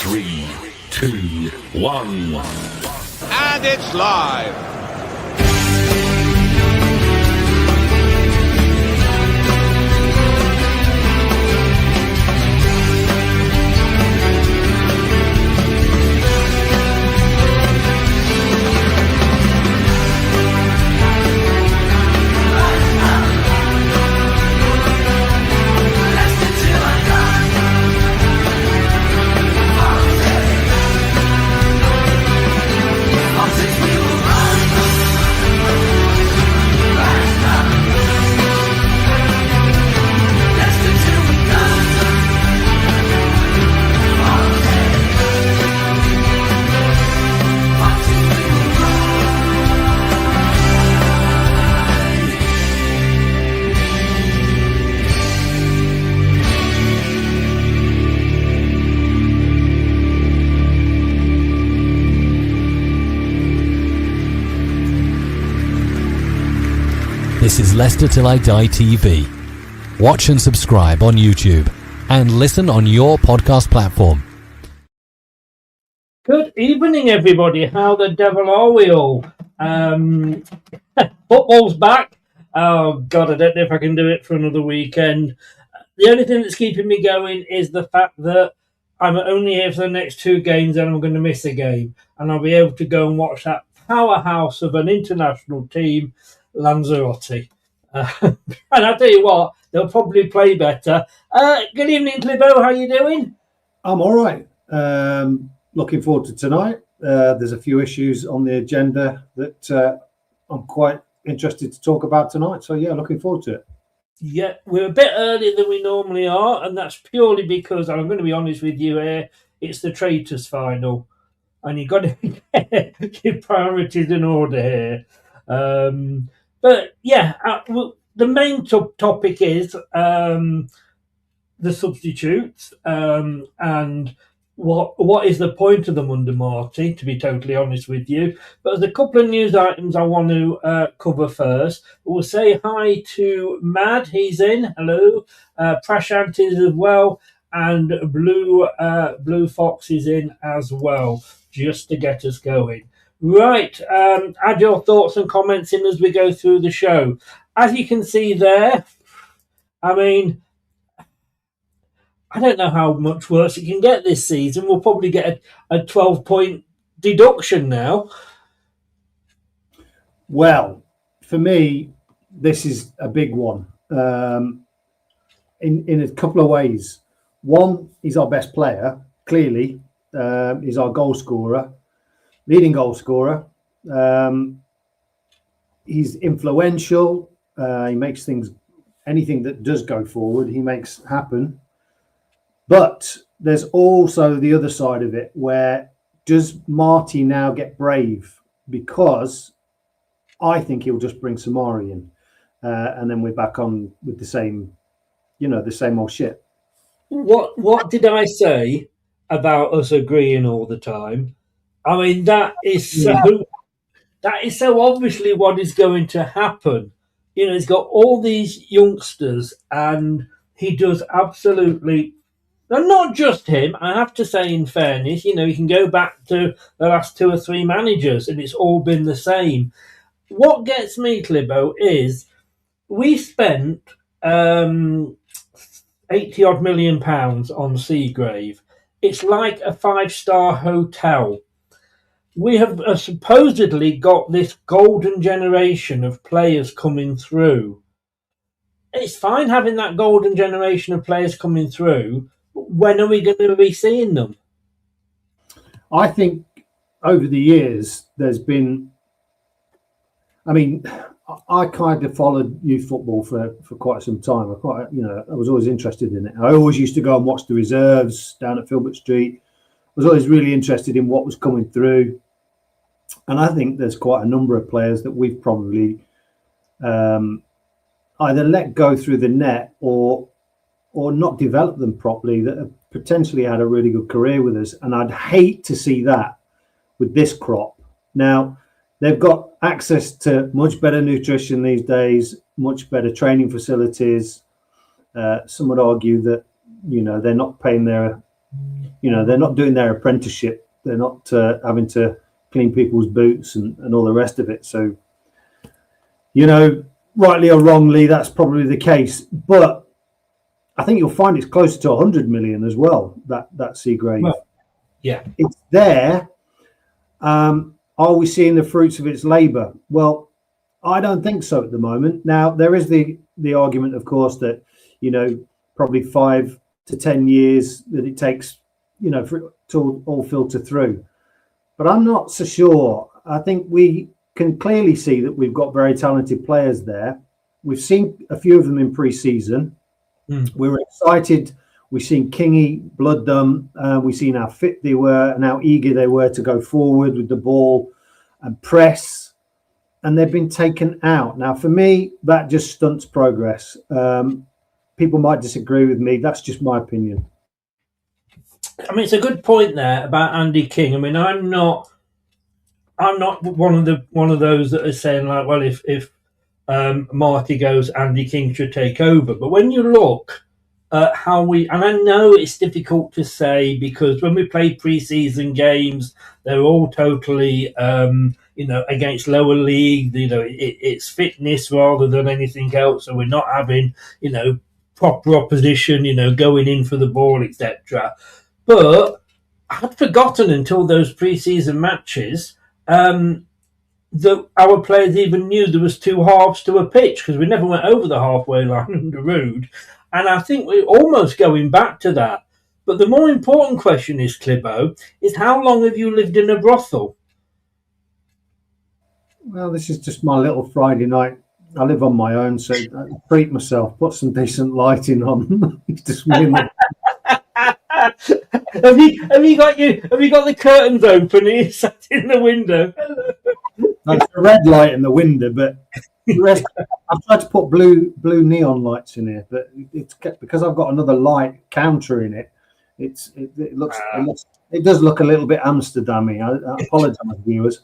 3, 2, 1. And it's live. This is Leicester Till I Die TV. Watch and subscribe on YouTube and listen on your podcast platform. Good evening, everybody. How the devil are we all? Football's back. Oh, God, I don't know if I can do it for another weekend. The only thing that's keeping me going is the fact that I'm only here for the next 2 games and I'm going to miss a game. And I'll be able to go and watch that powerhouse of an international team, Lanzarote. And I'll tell you what, they'll probably play better. Good evening, Clibo. How you doing? I'm all right. Looking forward to tonight. There's a few issues on the agenda that I'm quite interested to talk about tonight. So, yeah, looking forward to it. Yeah, we're a bit earlier than we normally are, and that's purely because, I'm going to be honest with you here, it's the Traitors final. And you've got to get your priorities in order here. But yeah, the main topic is the substitutes and what is the point of them under Marty, to be totally honest with you. But there's a couple of news items I want to cover first. We'll say hi to Mad, he's in, hello. Prashant is as well, and Blue Fox is in as well, just to get us going. Right, add your thoughts and comments in as we go through the show. As you can see there, I mean, I don't know how much worse it can get this season. We'll probably get a 12-point deduction now. Well, for me, this is a big one in a couple of ways. One, he's our best player, clearly. He's our goal scorer. Leading goal scorer. He's influential. He makes things, anything that does go forward, he makes happen. But there's also the other side of it, where does Marty now get brave? Because I think he'll just bring Samari in, and then we're back on with the same, the same old shit. What did I say about us agreeing all the time? I mean, that is so obviously what is going to happen. He's got all these youngsters, and he does absolutely, and not just him. I have to say, in fairness, you can go back to the last 2 or 3 managers, and it's all been the same. What gets me, Clibo, is we spent 80-odd million pounds on Seagrave. It's like a 5-star hotel. We have supposedly got this golden generation of players coming through. It's fine having that golden generation of players coming through. When are we going to be seeing them? I think over the years there's been, I kind of followed youth football for quite some time. I was always interested in it. I always used to go and watch the reserves down at Filbert Street. I was always really interested in what was coming through. And I think there's quite a number of players that we've probably either let go through the net or not developed them properly, that have potentially had a really good career with us. And I'd hate to see that with this crop. Now, they've got access to much better nutrition these days, much better training facilities. Some would argue that, they're not paying their they're not doing their apprenticeship. They're not having to clean people's boots and all the rest of it. So, rightly or wrongly, that's probably the case. But I think you'll find it's closer to 100 million as well, that Seagrave. Well, yeah. It's there. Are we seeing the fruits of its labour? Well, I don't think so at the moment. Now, there is the argument, of course, that, probably 5 to 10 years that it takes, for it to all filter through. But I'm not so sure. I think we can clearly see that we've got very talented players there. We've seen a few of them in pre-season. We were excited. We've seen Kingy blood them. We've seen how fit they were and how eager they were to go forward with the ball and press. And they've been taken out. Now, for me, that just stunts progress. People might disagree with me. That's just my opinion. I mean, it's a good point there about Andy King. I mean, I'm not one of those that are saying like, well, if Marty goes, Andy King should take over. But when you look at how and I know it's difficult to say because when we play pre-season games, they're all totally, against lower league. It's fitness rather than anything else. So we're not having, proper opposition, going in for the ball, etc. But I had forgotten until those pre-season matches that our players even knew there was 2 halves to a pitch because we never went over the halfway line under Rude. And I think we're almost going back to that. But the more important question is, Clibbo, is how long have you lived in a brothel? Well, this is just my little Friday night. I live on my own, so I treat myself, put some decent lighting on. It's just me and Have you got the curtains open and you sat in the window? There's a red light in the window, but the rest, I've tried to put blue neon lights in here, but it's because I've got another light counter in it. It does look a little bit Amsterdam-y. I apologise, viewers.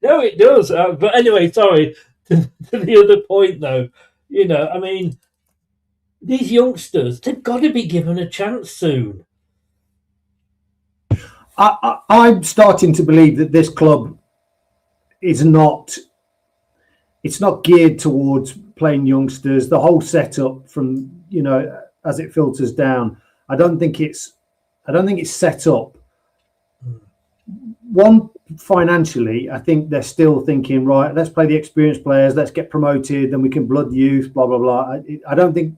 No, it does. But anyway, sorry. To the other point, though, I mean, these youngsters, they've got to be given a chance soon. I'm starting to believe that this club is not. It's not geared towards playing youngsters. The whole setup, from as it filters down, I don't think it's set up. One, financially, I think they're still thinking, right, let's play the experienced players, let's get promoted, then we can blood youth, blah blah blah. I don't think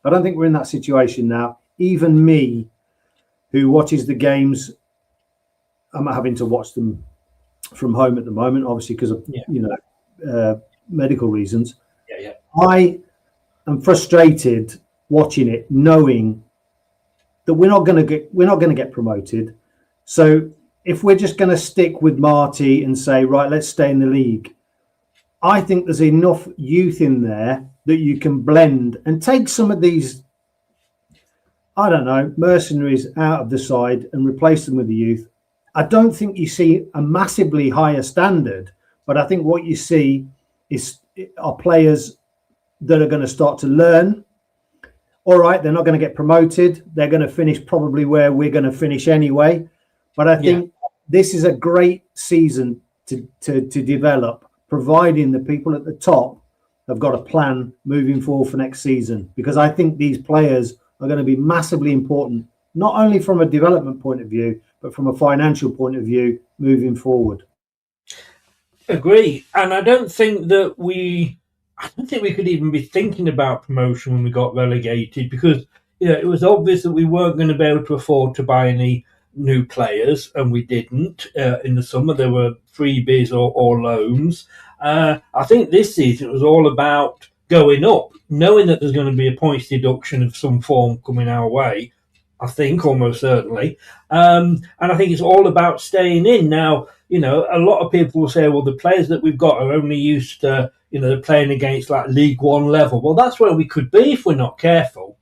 we're in that situation now. Even me, who watches the games, I'm having to watch them from home at the moment, obviously because of medical reasons. Yeah. I am frustrated watching it, knowing that we're not going to get promoted. So if we're just going to stick with Marty and say, right, let's stay in the league, I think there's enough youth in there that you can blend and take some of these, I don't know, mercenaries out of the side and replace them with the youth. I don't think you see a massively higher standard, but I think what you see are players that are going to start to learn. All right, they're not going to get promoted. They're going to finish probably where we're going to finish anyway. But I think this is a great season to develop, providing the people at the top have got a plan moving forward for next season. Because I think these players are going to be massively important, not only from a development point of view, but from a financial point of view moving forward. Agree. And I don't think we could even be thinking about promotion when we got relegated because, it was obvious that we weren't going to be able to afford to buy any new players, and we didn't. In the summer, there were freebies or loans. I think this season it was all about going up, knowing that there's going to be a points deduction of some form coming our way. I think almost certainly, and I think it's all about staying in. Now, a lot of people will say, well, the players that we've got are only used to, playing against like League One level. Well, that's where we could be if we're not careful.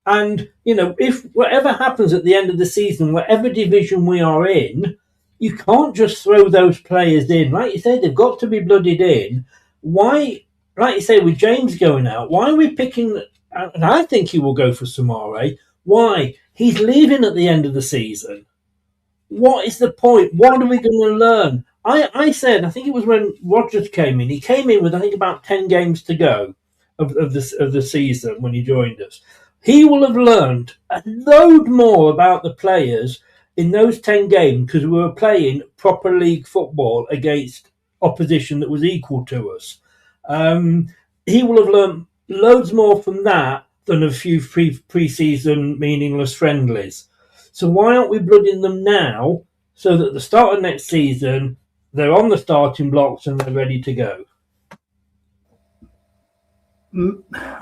And, if whatever happens at the end of the season, whatever division we are in, you can't just throw those players in. Like you say, they've got to be blooded in. Why, like you say, with James going out, why are we picking, and I think he will go for Samare. Why? He's leaving at the end of the season. What is the point? What are we going to learn? I said, I think it was when Rodgers came in. He came in with, I think, about 10 games to go of the season when he joined us. He will have learned a load more about the players in those 10 games because we were playing proper league football against opposition that was equal to us. He will have learned loads more from that than a few pre-season meaningless friendlies. So why aren't we blooding them now so that at the start of next season, they're on the starting blocks and they're ready to go?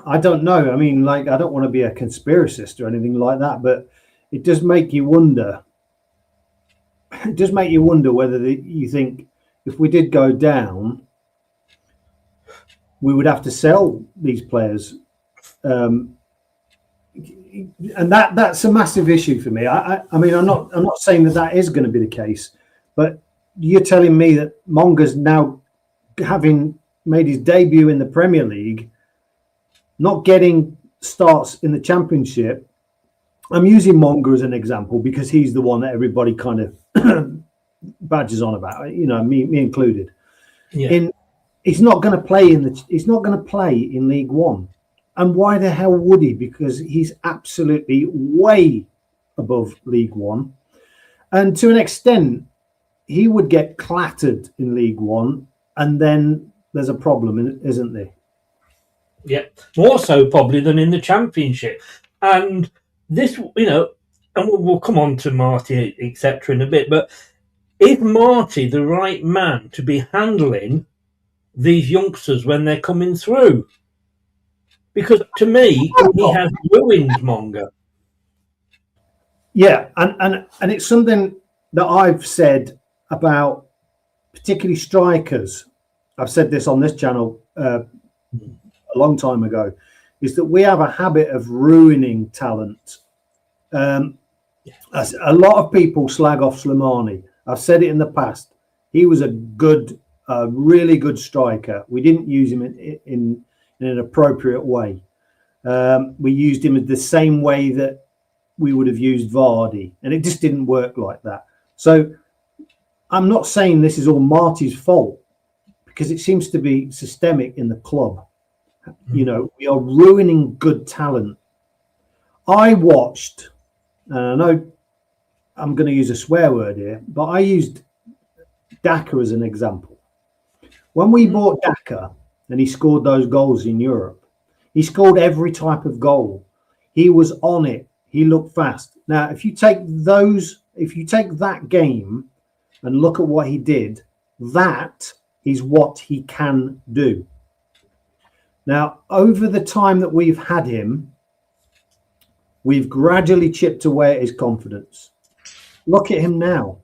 I don't know. I mean, like, I don't want to be a conspiracist or anything like that, but it does make you wonder. It does make you wonder whether you think if we did go down, we would have to sell these players. And that's a massive issue for me. I mean, I'm not saying that is going to be the case, but you're telling me that Monga's now, having made his debut in the Premier League, not getting starts in the Championship. I'm using Monga as an example because he's the one that everybody kind of badges on about, you know, me included. Yeah. He's not going to play in League One. And why the hell would he? Because he's absolutely way above League One. And to an extent, he would get clattered in League One. And then there's a problem, isn't there? Yeah. More so probably than in the Championship. And this, you know, and we'll come on to Marty, etc. in a bit, but is Marty the right man to be handling these youngsters when they're coming through? Because to me, he has ruined Monga. Yeah, and it's something that I've said about particularly strikers. I've said this on this channel a long time ago, is that we have a habit of ruining talent. A lot of people slag off Slimani. I've said it in the past. He was a really good striker. We didn't use him in an appropriate way. We used him in the same way that we would have used Vardy, and it just didn't work like that. So I'm not saying this is all Marty's fault, because it seems to be systemic in the club. You know, we are ruining good talent. I watched, and I know I'm going to use a swear word here, but I used Daka as an example. When we bought Daka and he scored those goals in Europe, he scored every type of goal. He was on it. He looked fast. Now, if you take that game and look at what he did, that is what he can do. Now, over the time that we've had him, we've gradually chipped away at his confidence. Look at him now.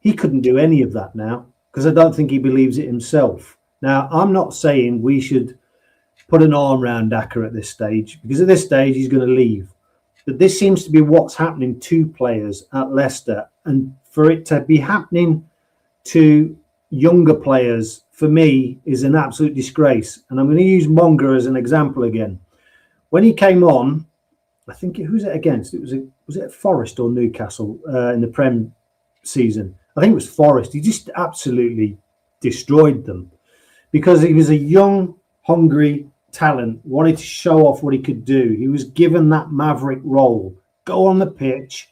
He couldn't do any of that now because I don't think he believes it himself. Now, I'm not saying we should put an arm around Daka at this stage, because at this stage he's going to leave. But this seems to be what's happening to players at Leicester. And for it to be happening to younger players, for me, is an absolute disgrace. And I'm going to use Monga as an example again. When he came on, I think, who's it against? Was it Forest or Newcastle in the Prem season? I think it was Forest. He just absolutely destroyed them because he was a young, hungry talent, wanted to show off what he could do. He was given that maverick role. Go on the pitch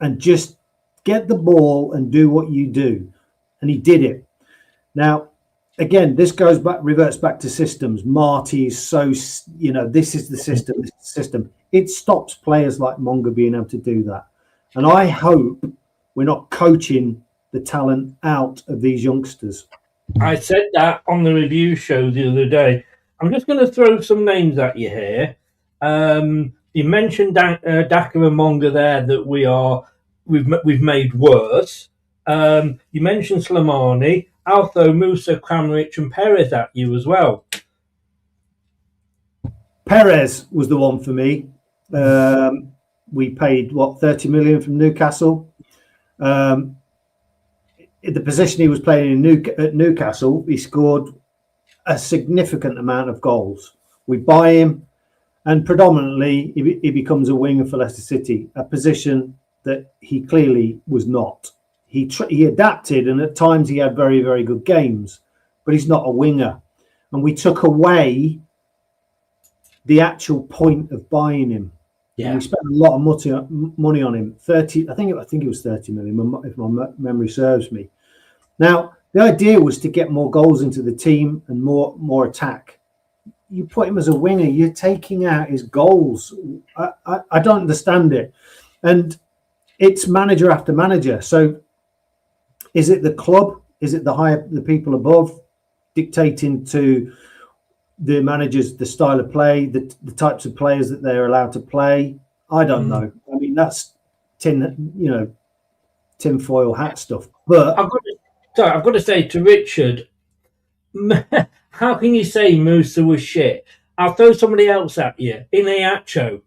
and just get the ball and do what you do. And he did it. Now, again, this reverts back to systems. Marty's this is the system, this is the system. It stops players like Monga being able to do that. And I hope we're not coaching the talent out of these youngsters. I said that on the review show the other day. I'm just going to throw some names at you here. You mentioned Daka and Monga there that we've made worse. You mentioned Slimani, Altho, Musa, Kramaric, and Perez at you as well. Perez was the one for me. We paid 30 million from Newcastle. In the position he was playing at Newcastle, he scored a significant amount of goals. We buy him, And predominantly, he becomes a winger for Leicester City, a position that he clearly was not. He adapted, and at times he had very, very good games, but he's not a winger. And we took away the actual point of buying him. Yeah. And we spent a lot of money on him. 30, I think it was 30 million, if my memory serves me. Now, the idea was to get more goals into the team and more attack. You put him as a winger, you're taking out his goals. I don't understand it. And it's manager after manager. So is it the club? Is it the people above dictating to the managers the style of play, the types of players that they're allowed to play? I don't know. I mean, that's tinfoil hat stuff. But I've got to say to Richard, how can you say Musa was shit? I'll throw somebody else at you. Iniacho.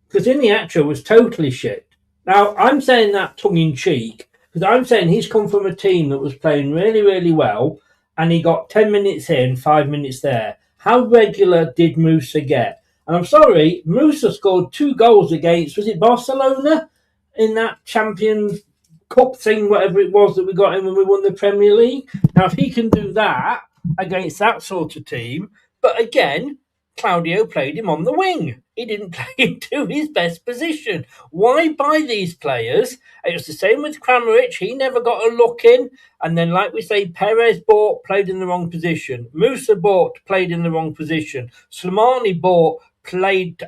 Because Iniacho was totally shit. Now, I'm saying that tongue-in-cheek, because I'm saying he's come from a team that was playing really, really well, and he got 10 minutes here and 5 minutes there. How regular did Musa get? And I'm sorry, Musa scored 2 goals against, was it Barcelona? In that Champions Cup thing, whatever it was that we got in when we won the Premier League. Now, if he can do that against that sort of team, but again, Claudio played him on the wing. He didn't play into his best position. Why buy these players? It was the same with Kramaric. He never got a look in. And then, like we say, Perez bought, played in the wrong position. Musa bought, played in the wrong position. Slimani bought, played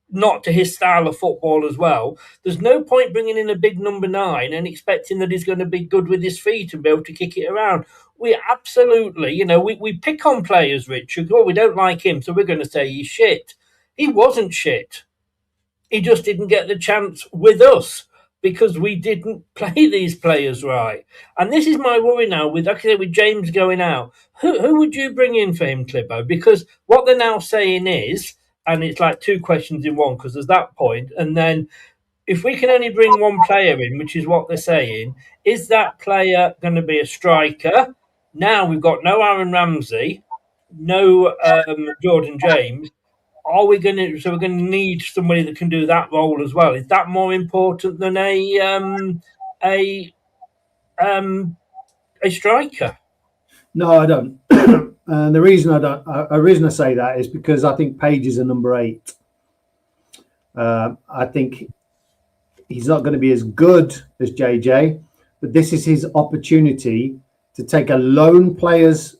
not to his style of football as well. There's no point bringing in a big number 9 and expecting that he's going to be good with his feet and be able to kick it around. We absolutely, we pick on players, Richard. Oh, we don't like him, so we're going to say he's shit. He wasn't shit. He just didn't get the chance with us because we didn't play these players right. And this is my worry now with James going out. Who would you bring in for him, Clibbo? Because what they're now saying is, and it's like 2 questions in one, because there's that point, and then if we can only bring one player in, which is what they're saying, is that player going to be a striker? Now we've got no Aaron Ramsey, no Jordan James. Are we going to? So we're going to need somebody that can do that role as well. Is that more important than a striker? No, I don't. And the reason I say that is because I think Page is a number 8. I think he's not going to be as good as JJ, but this is his opportunity to take a lone player's,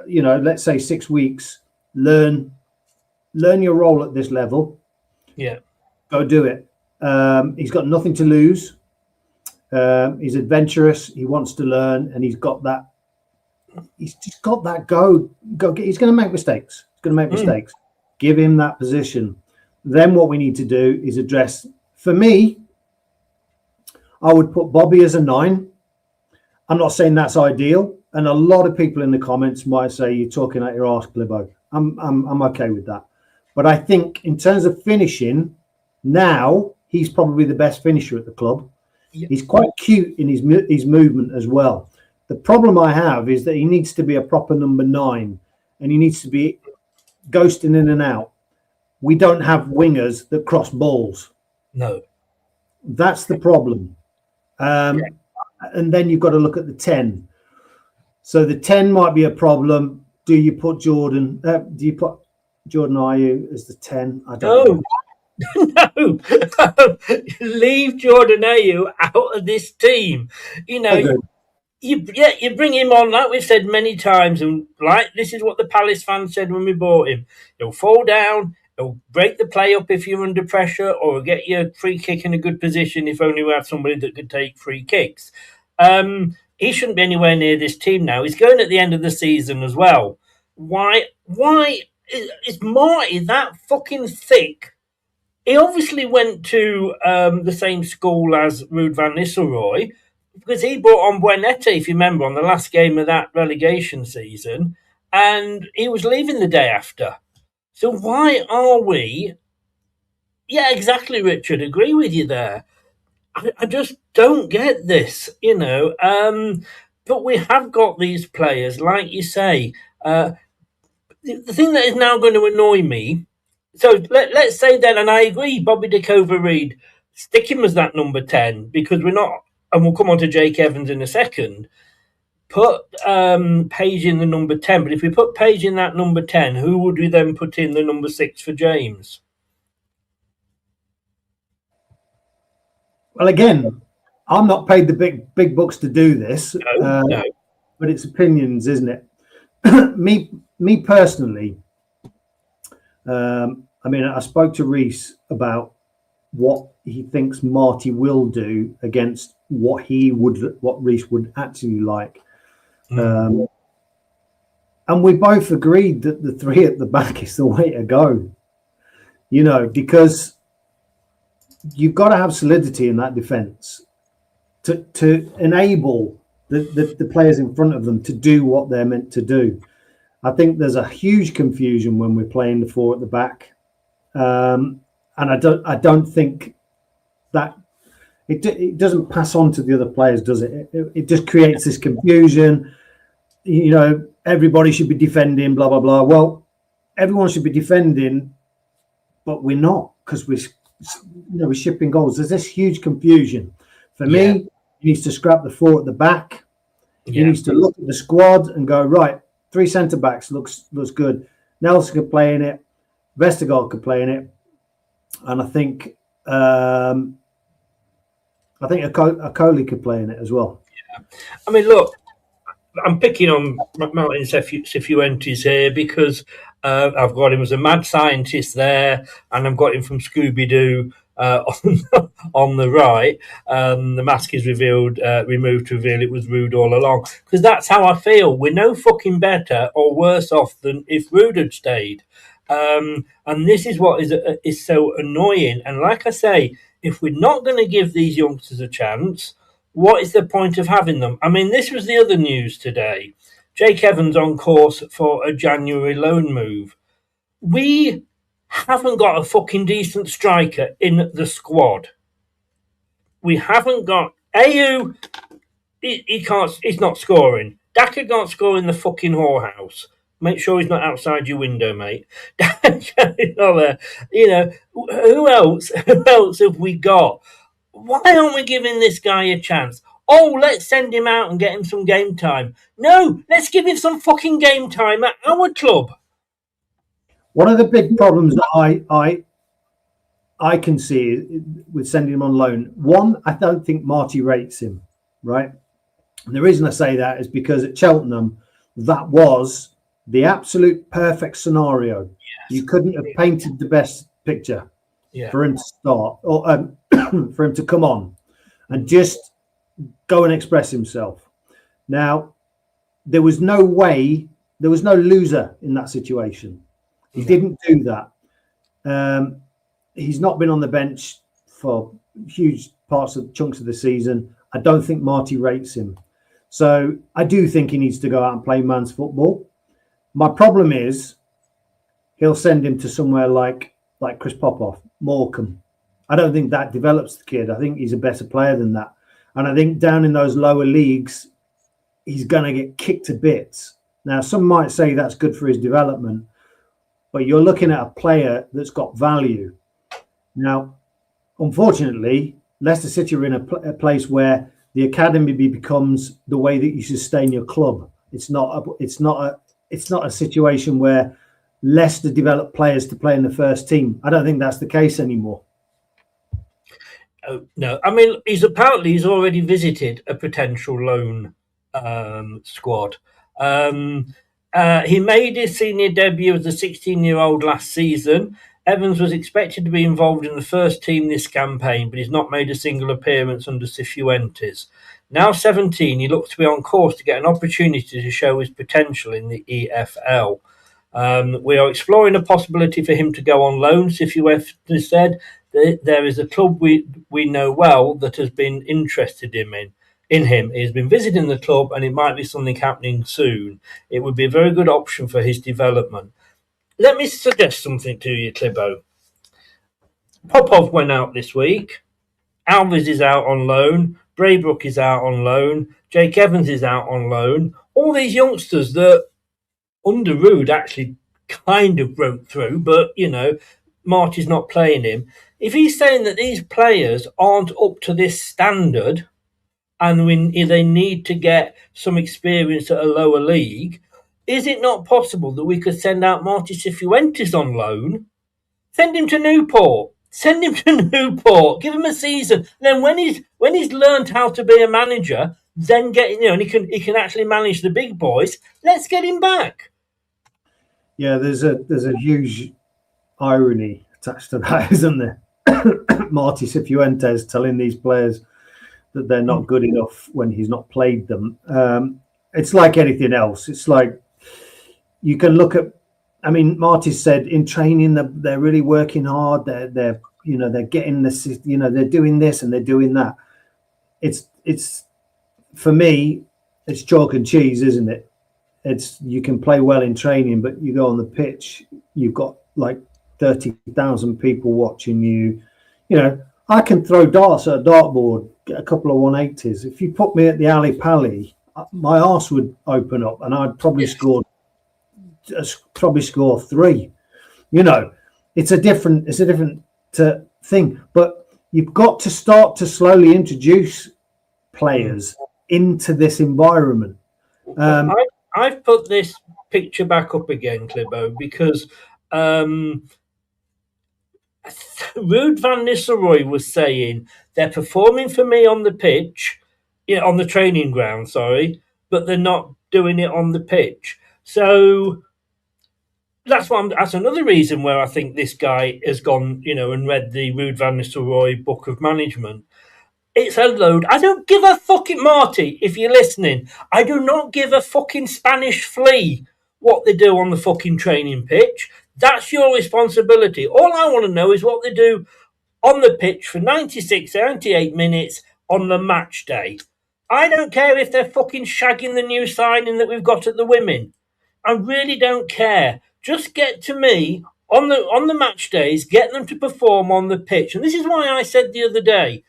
let's say 6 weeks, learn your role at this level. Yeah. Go do it. He's got nothing to lose. He's adventurous. He wants to learn, and he's got that. He's just got that go. He's going to make mistakes. Give him that position. Then what we need to do is address. For me, I would put Bobby as a 9. I'm not saying that's ideal, and a lot of people in the comments might say you're talking out your arse, Clibbo. I'm okay with that, but I think in terms of finishing, now he's probably the best finisher at the club. Yep. He's quite cute in his movement as well. The problem I have is that he needs to be a proper number 9, and he needs to be ghosting in and out. We don't have wingers that cross balls. No. That's the problem. And then you've got to look at the 10. So the 10 might be a problem. Do you put Jordan Ayew as the 10? I don't know. No. Leave Jordan Ayew out of this team. You bring him on, like we've said many times, and like this is what the Palace fans said when we bought him. He'll fall down, he'll break the play up if you're under pressure, or he'll get your free kick in a good position if only we had somebody that could take free kicks. He shouldn't be anywhere near this team now. He's going at the end of the season as well. Why is Marty that fucking thick? He obviously went to the same school as Ruud van Nistelrooy, because he brought on Buenete, if you remember, on the last game of that relegation season, and he was leaving the day after. So why are we... Yeah, exactly, Richard. Agree with you there. I just don't get this, but we have got these players, like you say. The thing that is now going to annoy me So let's say then, and I agree, Bobby Dick over Reed, stick him as that number 10, because we're not, and we'll come on to Jake Evans in a second. Put Page in the number 10, but if we put Page in that number 10, who would we then put in the number 6 for James? Well, again, I'm not paid the big bucks to do this, No. but it's opinions, isn't it? me personally, I mean, I spoke to Reese about what he thinks Marty will do against what Reese would actually like. And we both agreed that the 3 at the back is the way to go, you know, because you've got to have solidity in that defence to enable the players in front of them to do what they're meant to do. I think there's a huge confusion when we're playing the 4 at the back, and I don't think that it doesn't pass on to the other players, does it? It just creates this confusion. You know, everybody should be defending, blah blah blah. Well, everyone should be defending, but we're not, because we're shipping goals. There's this huge confusion. For me, he needs to scrap the 4 at the back. He needs to look at the squad and go, right, 3 centre backs looks good. Nelson could play in it. Vestergaard could play in it, and I think Akoli could play in it as well. Yeah. I mean, look, I'm picking on Martin Cifuentes here because I've got him as a mad scientist there, and I've got him from Scooby-Doo on the right. The mask is removed to reveal it was Rude all along. Because that's how I feel. We're no fucking better or worse off than if Rude had stayed. And this is what is so annoying. And like I say, if we're not going to give these youngsters a chance, what is the point of having them? I mean, this was the other news today. Jake Evans on course for a January loan move. We haven't got a fucking decent striker in the squad. We haven't got Ayew. He can't. He's not scoring. Daka can't score in the fucking whorehouse. Make sure he's not outside your window, mate. He's not there. You know, who else? Who else have we got? Why aren't we giving this guy a chance? Oh, let's send him out and get him some game time. No, let's give him some fucking game time at our club. One of the big problems that I can see with sending him on loan, one, I don't think Marty rates him, right? And the reason I say that is because at Cheltenham, that was the absolute perfect scenario. Yes. You couldn't have painted the best picture for him to start, or for him to come on and just go and express himself. Now, there was no loser in that situation. He didn't do that. He's not been on the bench for huge chunks of the season. I don't think Marty rates him. So I do think he needs to go out and play man's football. My problem is he'll send him to somewhere like Chris Popoff, Morecambe. I don't think that develops the kid. I think he's a better player than that. And I think down in those lower leagues, he's going to get kicked to bits. Now, some might say that's good for his development, but you're looking at a player that's got value. Now, unfortunately, Leicester City are in a place where the academy becomes the way that you sustain your club. It's not a situation where Leicester develop players to play in the first team. I don't think that's the case anymore. Oh, no, I mean, he's already visited a potential loan squad. He made his senior debut as a 16-year-old last season. Evans was expected to be involved in the first team this campaign, but he's not made a single appearance under Cifuentes. Now 17, he looks to be on course to get an opportunity to show his potential in the EFL. We are exploring a possibility for him to go on loan. Cifuentes said there is a club we know well that has been interested in him. He's been visiting the club, and it might be something happening soon. It would be a very good option for his development. Let me suggest something to you, Clibbo. Popov went out this week. Alves is out on loan. Braybrook is out on loan. Jake Evans is out on loan. All these youngsters that under Rude actually kind of broke through, but, you know, Marty's not playing him. If he's saying that these players aren't up to this standard and they need to get some experience at a lower league, is it not possible that we could send out Marty Cifuentes on loan, send him to Newport, give him a season, and then when he's learned how to be a manager, then and he can actually manage the big boys, let's get him back. Yeah, there's a huge irony attached to that, isn't there? Marty Cifuentes telling these players that they're not good enough when he's not played them. It's like anything else. It's like you can look at. I mean, Marty said in training they're really working hard. They're getting this. They're doing this and they're doing that. It's for me, it's chalk and cheese, isn't it? You can play well in training, but you go on the pitch, you've got like 30,000 people watching you. I can throw darts at a dartboard, get a couple of 180s. If you put me at the alley pally, my arse would open up, and I'd probably score 3. It's a different thing, but you've got to start to slowly introduce players into this environment. I've put this picture back up again, Clibbo, because Ruud van Nistelrooy was saying they're performing for me on the pitch, on the training ground, but they're not doing it on the pitch. So that's another reason where I think this guy has gone, and read the Ruud van Nistelrooy book of management. It's a load. I don't give a fucking, Marty, if you're listening, I do not give a fucking Spanish flea what they do on the fucking training pitch. That's your responsibility. All I want to know is what they do on the pitch for 96, 98 minutes on the match day. I don't care if they're fucking shagging the new signing that we've got at the women. I really don't care. Just get to me on the match days, get them to perform on the pitch. And this is why I said the other day,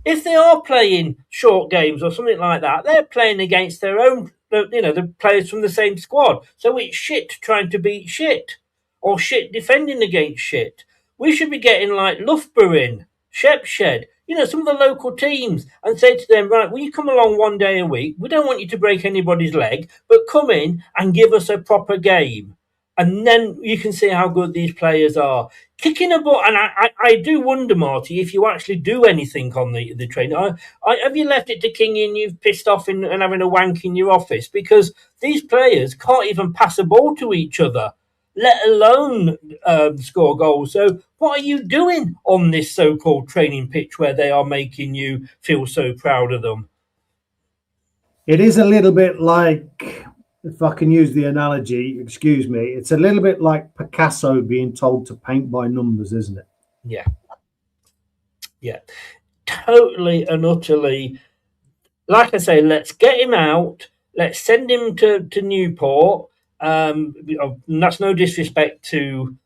if they are playing short games or something like that, they're playing against their own, the players from the same squad. So it's shit trying to beat shit, or shit defending against shit. We should be getting like Loughborough in, Shepshed, some of the local teams, and say to them, right, will you come along one day a week? We don't want you to break anybody's leg, but come in and give us a proper game. And then you can see how good these players are. Kicking a ball, and I do wonder, Marty, if you actually do anything on the train. Have you left it to Kingy and you've pissed off and having a wank in your office? Because these players can't even pass a ball to each other, let alone score goals. So what are you doing on this so-called training pitch where they are making you feel so proud of them? It is a little bit like, if I can use the analogy, excuse me, it's a little bit like Picasso being told to paint by numbers, isn't it? Yeah. Yeah. Totally and utterly. Like I say, let's get him out. Let's send him to Newport. That's no disrespect to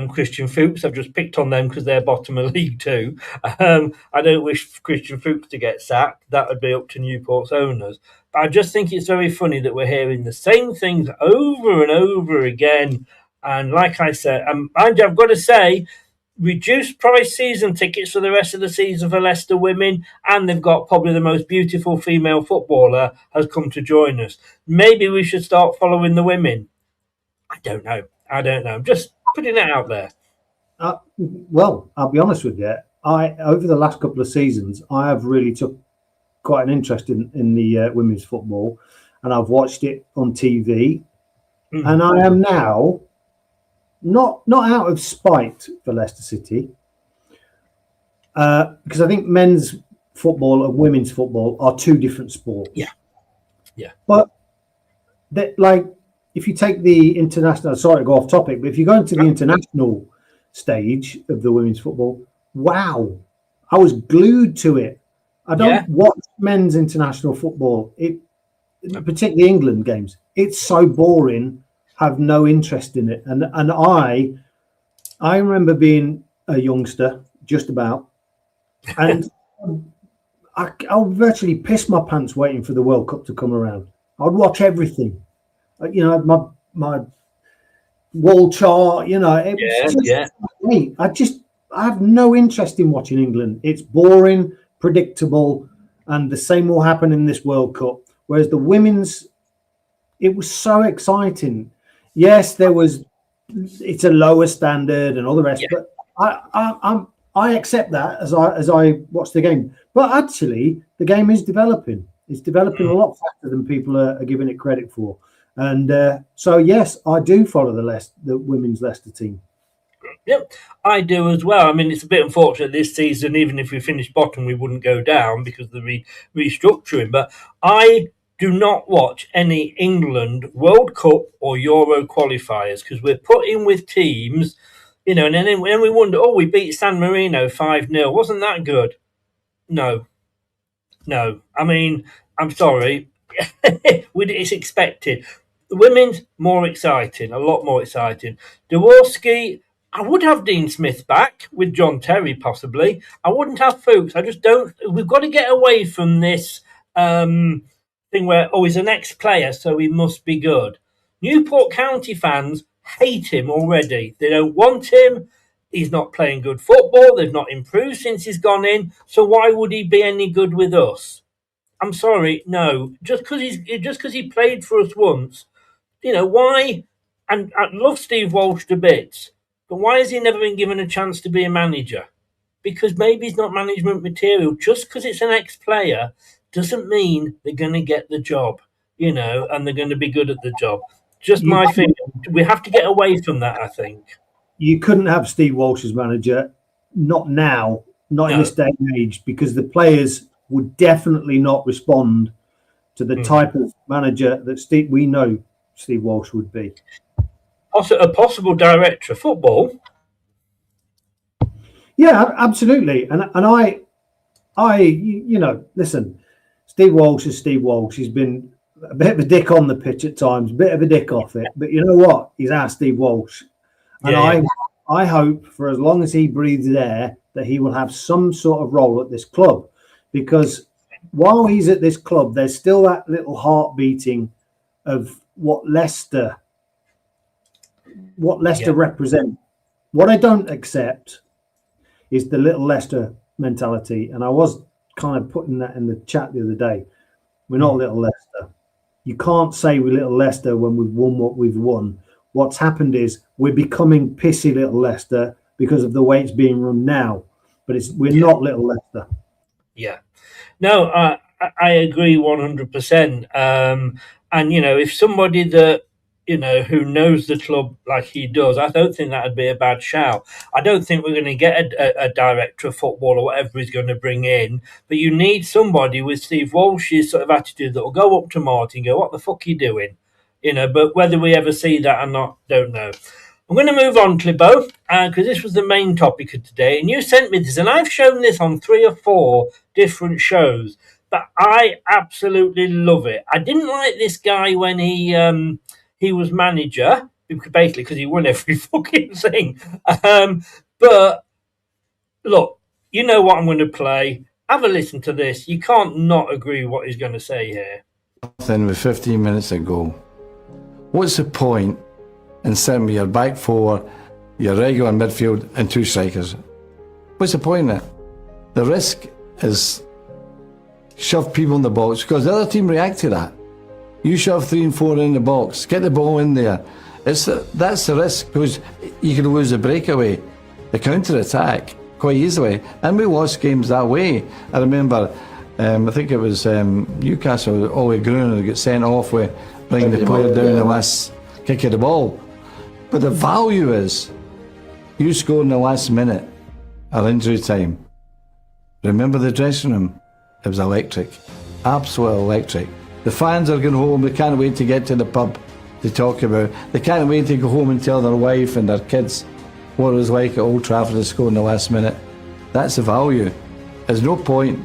Christian Fuchs. I've just picked on them because they're bottom of League Two. I don't wish Christian Fuchs to get sacked. That would be up to Newport's owners. But I just think it's very funny that we're hearing the same things over and over again. And like I said, I've got to say, reduced price season tickets for the rest of the season for Leicester women, and they've got probably the most beautiful female footballer has come to join us. Maybe we should start following the women. I don't know. I'm just putting it out there. Well, I'll be honest with you. Over the last couple of seasons, I have really took quite an interest in the women's football, and I've watched it on TV. Mm-hmm. And I am now not out of spite for Leicester City, because I think men's football and women's football are two different sports. Yeah. But if you take the international, sorry to go off topic, but if you go into the international stage of the women's football, wow, I was glued to it. I don't watch men's international football, particularly England games. It's so boring. Have no interest in it. And I remember being a youngster, just about, and I would virtually piss my pants waiting for the World Cup to come around. I'd watch everything. My wall chart, me. I have no interest in watching England. It's boring, predictable, and the same will happen in this World Cup. Whereas the women's, it was so exciting. Yes, it's a lower standard and all the rest, but I accept that as I watch the game. But actually, the game is developing. It's developing a lot faster than people are giving it credit for. And so, yes, I do follow the women's Leicester team. Yep, I do as well. I mean, it's a bit unfortunate this season, even if we finished bottom, we wouldn't go down because of the restructuring. But I do not watch any England World Cup or Euro qualifiers because we're put in with teams, and then we wonder, we beat San Marino 5-0. Wasn't that good? No. I mean, I'm sorry. It's expected. The women's more exciting, a lot more exciting. Jaworski, I would have Dean Smith back with John Terry, possibly. I wouldn't have Fuchs. I just don't. We've got to get away from this thing where, he's an ex-player, so he must be good. Newport County fans hate him already. They don't want him. He's not playing good football. They've not improved since he's gone in. So why would he be any good with us? I'm sorry, no. Just because he played for us once, why? And I love Steve Walsh to bits, but why has he never been given a chance to be a manager? Because maybe he's not management material. Just because it's an ex-player doesn't mean they're going to get the job, and they're going to be good at the job. Just my feeling. We have to get away from that, I think. You couldn't have Steve Walsh as manager, not now, not in this day and age, because the players would definitely not respond to the type of manager that we know Steve Walsh would be. A possible director of football. Yeah, absolutely. And I listen, Steve Walsh is Steve Walsh. He's been a bit of a dick on the pitch at times, a bit of a dick off it. But you know what? He's our Steve Walsh. And I hope for as long as he breathes air that he will have some sort of role at this club. Because while he's at this club, there's still that little heart beating of what Leicester represent. What I don't accept is the little Leicester mentality. And I was kind of putting that in the chat the other day. We're not little Leicester. You can't say we're little Leicester when we've won what we've won. What's happened is we're becoming pissy little Leicester because of the way it's being run now. But we're not little Leicester. Yeah. No, I agree 100%. And, if somebody that, who knows the club like he does, I don't think that would be a bad shout. I don't think we're going to get a director of football or whatever he's going to bring in, but you need somebody with Steve Walsh's sort of attitude that will go up to Martin and go, what the fuck are you doing? But whether we ever see that or not, don't know. I'm going to move on, Clibo, because this was the main topic of today, and you sent me this, and I've shown this on 3 or 4 different shows, but I absolutely love it. I didn't like this guy when he was manager, basically because he won every fucking thing. But look, you know what I'm going to play. Have a listen to this. You can't not agree with what he's going to say here. Then with 15 minutes to go, what's the point in sitting with your back 4, your regular midfield and 2 strikers? What's the point in it? The risk is shove people in the box because the other team react to that. You shove 3 and 4 in the box, get the ball in there. That's the risk because you can lose the breakaway, the counter-attack quite easily. And we lost games that way. I remember, I think it was Newcastle, Ollie Gruner got sent off with bringing the player down the last kick of the ball. But the value is, you scored in the last minute at injury time. Remember the dressing room? It was electric, absolute electric. The fans are going home, they can't wait to get to the pub to talk about. They can't wait to go home and tell their wife and their kids what it was like at Old Trafford to score in the last minute. That's the value. There's no point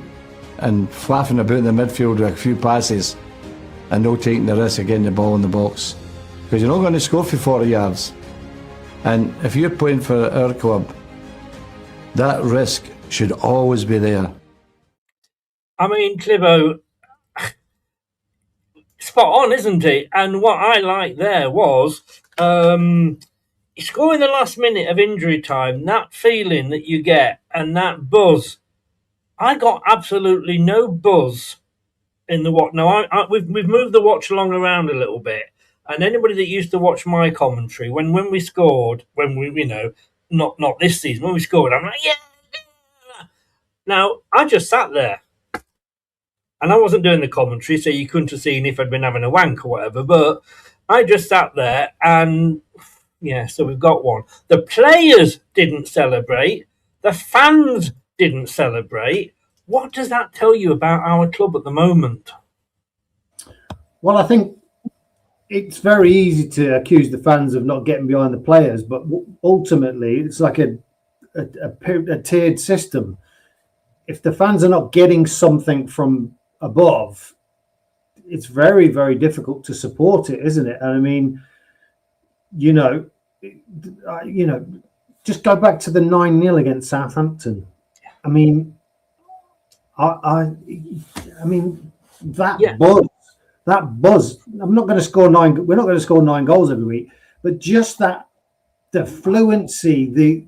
in flapping about in the midfield with a few passes and no taking the risk of getting the ball in the box. Because you're not going to score for 40 yards. And if you're playing for our club, that risk should always be there. I mean, Clibo, spot on, isn't it? And what I liked there was you score in the last minute of injury time, that feeling that you get and that buzz. I got absolutely no buzz in the watch. Now, we've moved the watch along around a little bit. And anybody that used to watch my commentary, when we scored, when we, not this season, when we scored, I'm like, yeah. Now, I just sat there. And I wasn't doing the commentary, so you couldn't have seen if I'd been having a wank or whatever. But I just sat there and, yeah, so we've got one. The players didn't celebrate. The fans didn't celebrate. What does that tell you about our club at the moment? Well, I think it's very easy to accuse the fans of not getting behind the players, but ultimately it's like a tiered system. If the fans are not getting something from above, it's very, very difficult to support it, isn't it? And I mean, just go back to the 9-0 against Southampton. I mean, I mean that buzz. I'm not going to score 9. We're not going to score 9 goals every week, but just the fluency,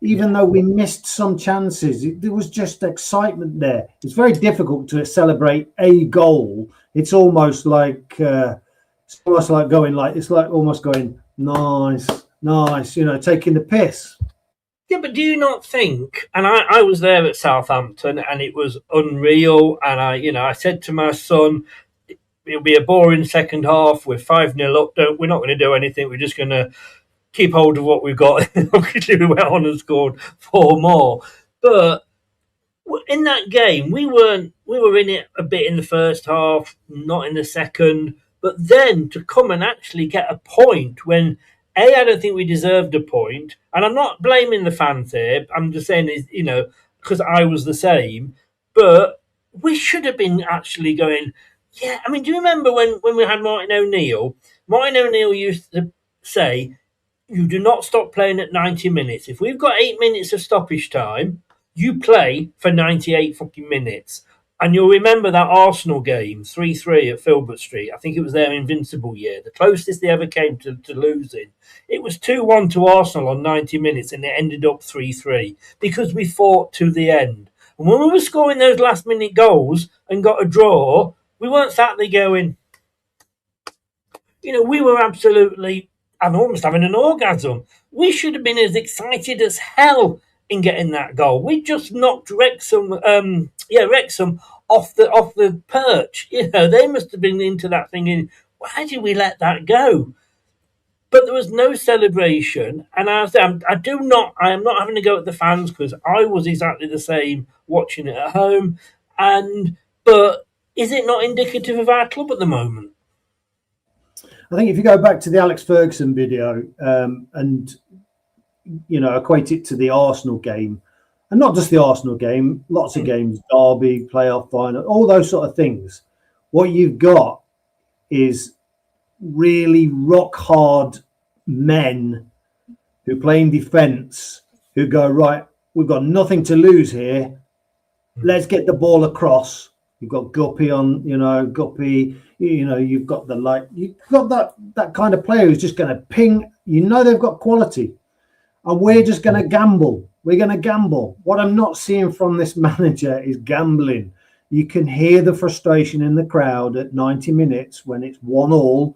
even though we missed some chances, there was just excitement there. It's very difficult to celebrate a goal. It's almost like going nice, taking the piss. Yeah, but do you not think? And I was there at Southampton, and it was unreal. And I said to my son, "It'll be a boring second half. We're 5-0 up. We're not going to do anything. We're just going to keep hold of what we've got." Obviously, we went on and scored 4 more. But in that game, we were in it a bit in the first half, not in the second. But then to come and actually get a point when, I don't think we deserved a point. And I'm not blaming the fans here. I'm just saying, because I was the same. But we should have been actually going, yeah. I mean, do you remember when we had Martin O'Neill? Martin O'Neill used to say, you do not stop playing at 90 minutes. If we've got 8 minutes of stoppage time, you play for 98 fucking minutes. And you'll remember that Arsenal game, 3-3 at Filbert Street. I think it was their invincible year, the closest they ever came to losing. It was 2-1 to Arsenal on 90 minutes, and it ended up 3-3 because we fought to the end. And when we were scoring those last-minute goals and got a draw, we weren't sat there going, we were absolutely... I'm almost having an orgasm. We should have been as excited as hell in getting that goal. We just knocked Wrexham off the perch. They must have been into that thinking, why did we let that go? But there was no celebration, and I am not having to go at the fans because I was exactly the same watching it at home. But is it not indicative of our club at the moment? I think if you go back to the Alex Ferguson video and equate it to the Arsenal game, and not just the Arsenal game, lots of games, derby, playoff final, all those sort of things, what you've got is really rock hard men who play in defence, who go, right, we've got nothing to lose here. Let's get the ball across. You've got Guppy on, Guppy, you've got that kind of player who's just going to ping. They've got quality. And we're just going to gamble. We're going to gamble. What I'm not seeing from this manager is gambling. You can hear the frustration in the crowd at 90 minutes when it's 1-1,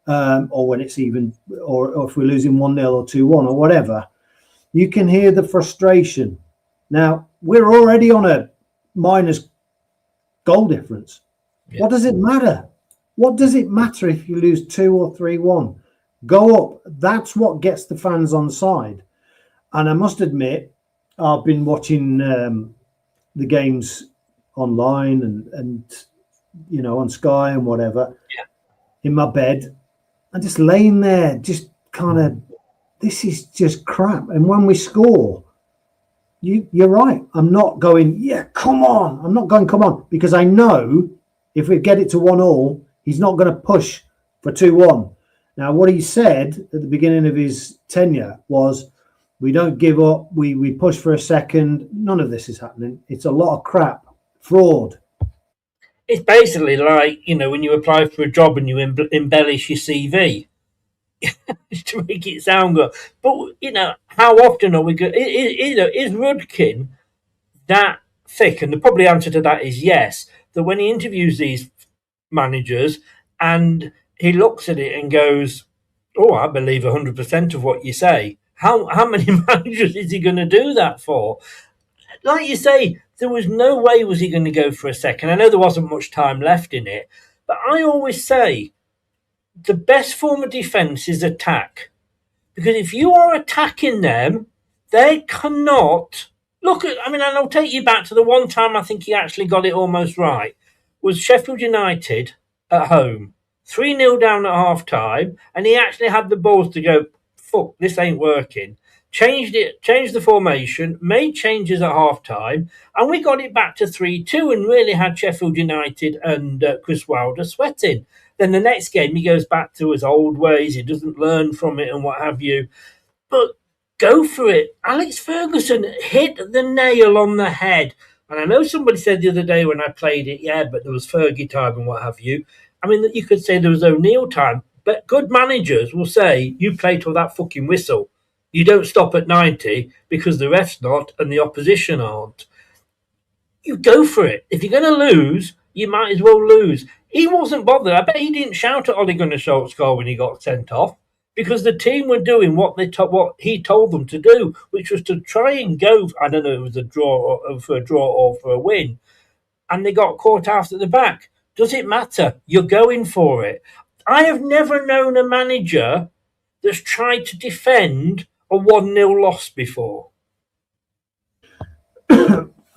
or when it's even, or if we're losing 1-0 or 2-1 or whatever. You can hear the frustration. Now, we're already on a minus goal difference. Yeah. What does it matter? What does it matter if you lose 2 or 3-1? Go up. That's what gets the fans on side. And I must admit, I've been watching the games online and on Sky and whatever, in my bed, and just laying there, just kind of, this is just crap. And when we score, you're right. I'm not going, come on. I'm not going, come on, because I know if we get it to 1-1, he's not going to push for 2-1. Now, what he said at the beginning of his tenure was, we don't give up, we push for a second. None of this is happening. It's a lot of crap. Fraud. It's basically like, when you apply for a job and you embellish your CV. to make it sound good. But, how often are we going is Rudkin that thick? And the probably answer to that is yes, that when he interviews these managers and he looks at it and goes, oh, I believe 100% of what you say. How many managers is he going to do that for? Like you say, there was no way was he going to go for a second. I know there wasn't much time left in it, but I always say the best form of defence is attack. Because if you are attacking them, they cannot look at. I mean, and I'll take you back to the one time I think he actually got it almost right. Was Sheffield United at home, 3-0 down at half time, and he actually had the balls to go, fuck, this ain't working. Changed the formation, made changes at half time, and we got it back to 3-2 and really had Sheffield United and Chris Wilder sweating. Then the next game, he goes back to his old ways. He doesn't learn from it and what have you. But go for it. Alex Ferguson hit the nail on the head. And I know somebody said the other day when I played it, yeah, but there was Fergie time and what have you. I mean, you could say there was O'Neill time. But good managers will say, you play till that fucking whistle. You don't stop at 90 because the ref's not and the opposition aren't. You go for it. If you're going to lose, you might as well lose. He wasn't bothered. I bet he didn't shout at Ole Gunnar Solskjaer when he got sent off because the team were doing what he told them to do, which was to try and go. I don't know if it was a draw or for a win, and they got caught out at the back. Does it matter? You're going for it. I have never known a manager that's tried to defend a 1-0 loss before.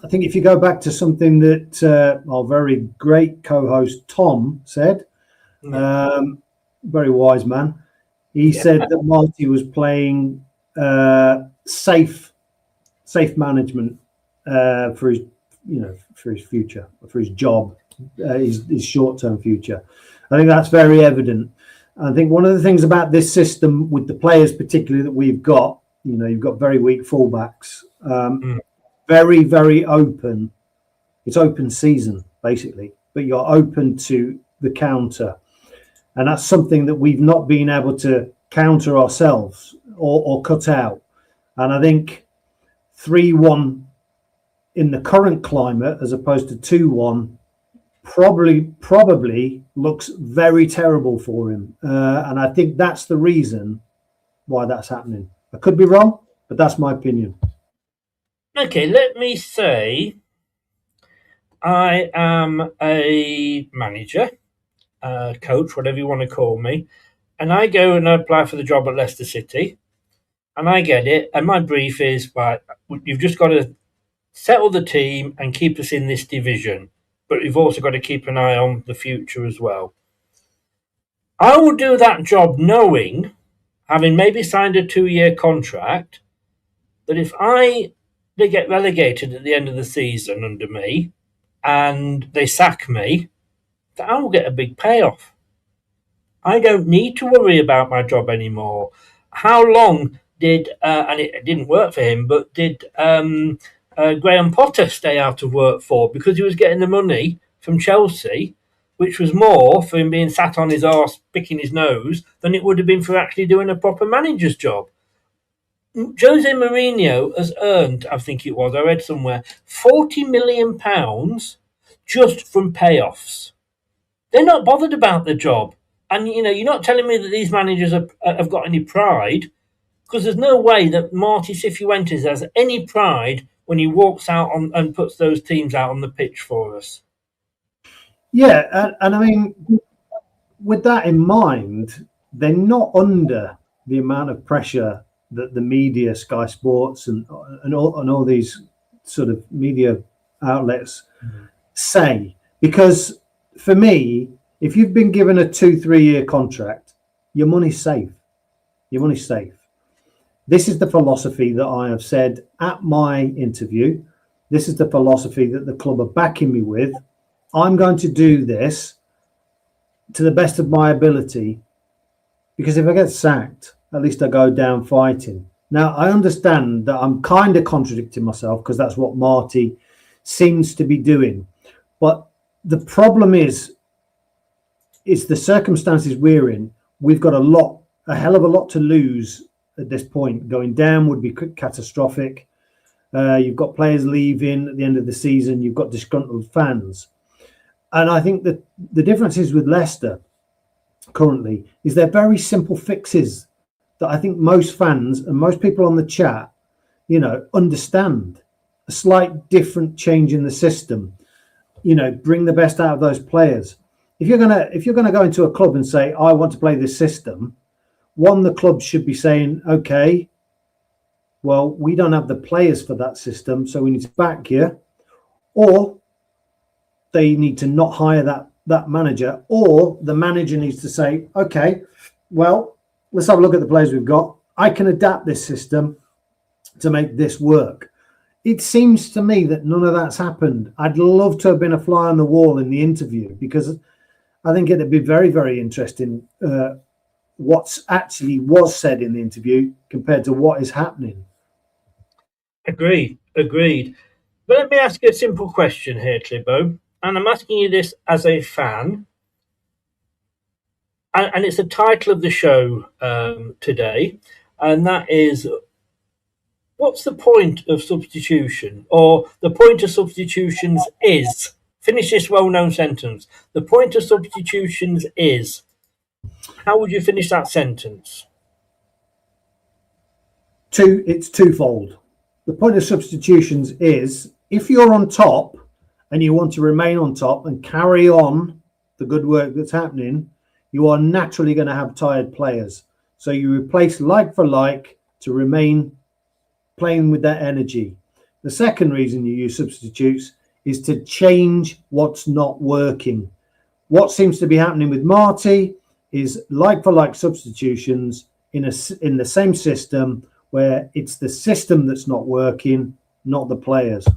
I think if you go back to something that our very great co-host Tom said, very wise man, he said that Marty was playing safe management for his future, for his job, his short-term future. I think that's very evident. I think one of the things about this system with the players, particularly that we've got, you've got very weak fullbacks. Very, very open. It's open season, basically, but you're open to the counter. And that's something that we've not been able to counter ourselves or cut out. And I think 3-1 in the current climate, as opposed to 2-1, probably looks very terrible for him. And I think that's the reason why that's happening. I could be wrong, but that's my opinion. Okay, let me say I am a manager, coach, whatever you want to call me, and I go and apply for the job at Leicester City, and I get it, and my brief is, right, you've just got to settle the team and keep us in this division, but you've also got to keep an eye on the future as well. I will do that job knowing, having maybe signed a 2-year contract, that if they get relegated at the end of the season under me and they sack me, that I will get a big payoff. I don't need to worry about my job anymore. How long did, and it didn't work for him, but did Graham Potter stay out of work for? Because he was getting the money from Chelsea, which was more for him being sat on his arse picking his nose than it would have been for actually doing a proper manager's job. Jose Mourinho has earned, I think it was, I read somewhere, £40 million just from payoffs. They're not bothered about the job. And, you're not telling me that these managers have got any pride, because there's no way that Marty Cifuentes has any pride when he walks out and puts those teams out on the pitch for us. Yeah, and I mean, with that in mind, they're not under the amount of pressure that the media, Sky Sports and all these sort of media outlets say. Because for me, if you've been given a 2-3 year contract, your money's safe. Your money's safe. This is the philosophy that I have said at my interview. This is the philosophy that the club are backing me with. I'm going to do this to the best of my ability, because if I get sacked, at least I go down fighting. Now, I understand that I'm kind of contradicting myself, because that's what Marty seems to be doing. But the problem is the circumstances we're in. We've got a lot a hell of a lot to lose at this point. Going down would be catastrophic. You've got players leaving at the end of the season. You've got disgruntled fans. And I think that the difference is with Leicester currently is they're very simple fixes that I think most fans and most people on the chat, understand. A slight different change in the system, bring the best out of those players. If you're gonna go into a club and say, I want to play this system, the club should be saying, okay, well, we don't have the players for that system, so we need to back you, or they need to not hire that manager, or the manager needs to say, okay, well, let's have a look at the players we've got. I can adapt this system to make this work. It seems to me that none of that's happened. I'd love to have been a fly on the wall in the interview, because I think it'd be very, very interesting what's actually was said in the interview compared to what is happening. Agreed. But let me ask you a simple question here, Clibbo. And I'm asking you this as a fan. And it's the title of the show today. And that is, what's the point of substitution? Or the point of substitutions is, finish this well-known sentence. The point of substitutions is, how would you finish that sentence? It's twofold. The point of substitutions is, if you're on top and you want to remain on top and carry on the good work that's happening, you are naturally going to have tired players. So you replace like for like to remain playing with that energy. The second reason you use substitutes is to change what's not working. What seems to be happening with Marty is like for like substitutions in the same system, where it's the system that's not working, not the players.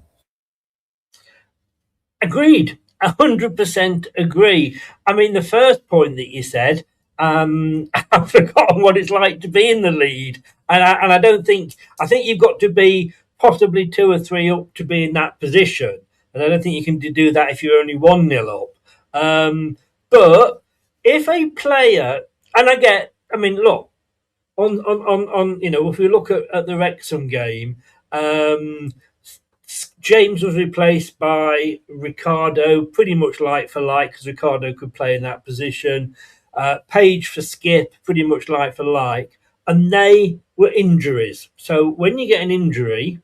Agreed. 100% agree. I mean, the first point that you said, I've forgotten what it's like to be in the lead. And I think you've got to be possibly 2 or 3 up to be in that position. And I don't think you can do that if you're only 1-0 up. But if a player, look, if we look at the Wrexham game, James was replaced by Ricardo, pretty much like for like, because Ricardo could play in that position. Page for Skip, pretty much like for like, and they were injuries. So when you get an injury,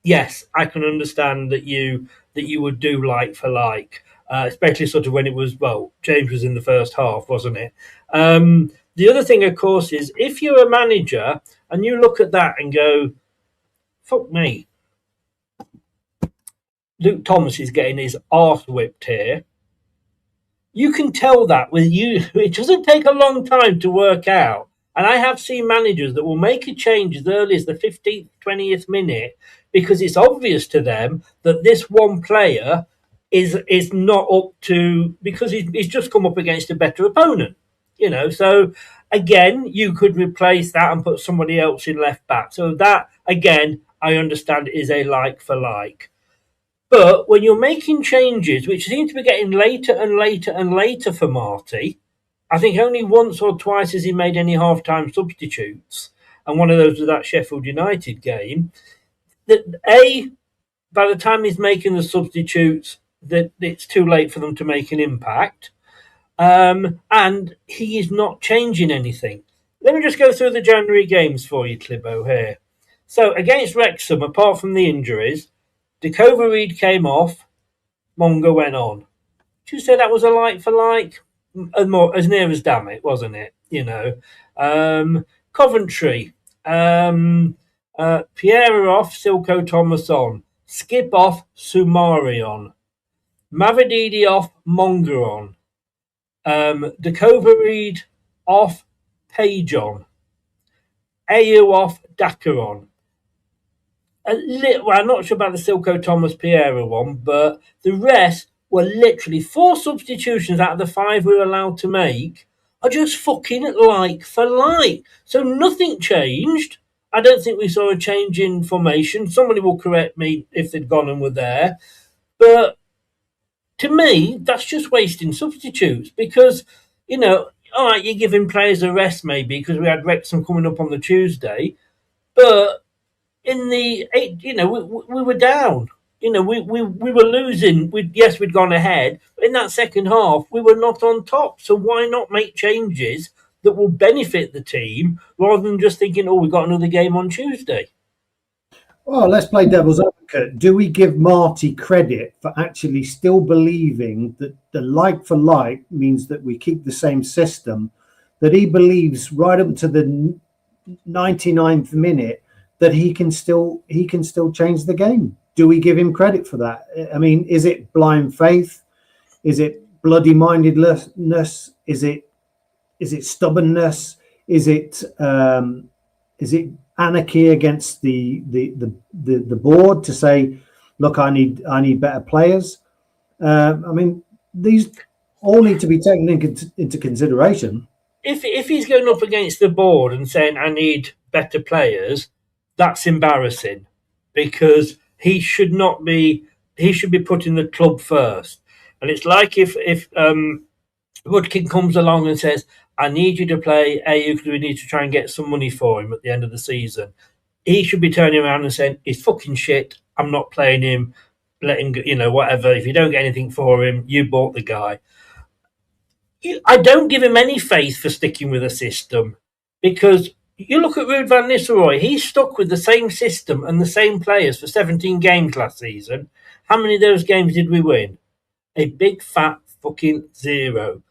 yes, I can understand that you would do like for like, especially sort of when it was, James was in the first half, wasn't it? The other thing, of course, is if you're a manager and you look at that and go, fuck me, Luke Thomas is getting his arse whipped here. You can tell that with you. It doesn't take a long time to work out. And I have seen managers that will make a change as early as the 15th, 20th minute, because it's obvious to them that this one player is not up to, because he's just come up against a better opponent. So again, you could replace that and put somebody else in left back. So that, again, I understand is a like for like. But when you're making changes, which seem to be getting later and later and later for Marty, I think only once or twice has he made any half-time substitutes, and one of those was that Sheffield United game, that by the time he's making the substitutes, that it's too late for them to make an impact. And he is not changing anything. Let me just go through the January games for you, Clibbo, here. So against Wrexham, apart from the injuries, Dakova Reed came off, Monga went on. Would you say that was a like for like? As near as damn it, wasn't it? Coventry, Pierre off, Silko Thomas on. Skip off, Sumari on. Mavididi off, Monga on. Dakova Reed off, Page on. Ayew off, Daka on. I'm not sure about the Silko Thomas Piera one, but the rest were literally 4 substitutions out of the 5 we were allowed to make are just fucking like for like. So nothing changed. I don't think we saw a change in formation. Somebody will correct me if they'd gone and were there. But to me, that's just wasting substitutes because, all right, you're giving players a rest maybe because we had Wrexham coming up on the Tuesday, but in the eight, we were down. We were losing. We'd gone ahead. But in that second half, we were not on top. So why not make changes that will benefit the team rather than just thinking, oh, we've got another game on Tuesday? Well, let's play devil's advocate. Do we give Marty credit for actually still believing that the like for like means that we keep the same system, that he believes right up to the 99th minute that he can still change the game? Do we give him credit for that? I mean, is it blind faith? Is it bloody mindedness? Is it stubbornness? Is it anarchy against the board to say, look, I need better players? I mean, these all need to be taken into consideration. If he's going up against the board and saying, I need better players, that's embarrassing, because he should not be. He should be putting the club first. And it's like if Woodkin comes along and says, I need you to play AU because we need to try and get some money for him at the end of the season. He should be turning around and saying, he's fucking shit, I'm not playing him, let him go, whatever. If you don't get anything for him, you bought the guy. I don't give him any faith for sticking with a system, because you look at Ruud van Nistelrooy, he's stuck with the same system and the same players for 17 games last season. How many of those games did we win? A big fat fucking zero.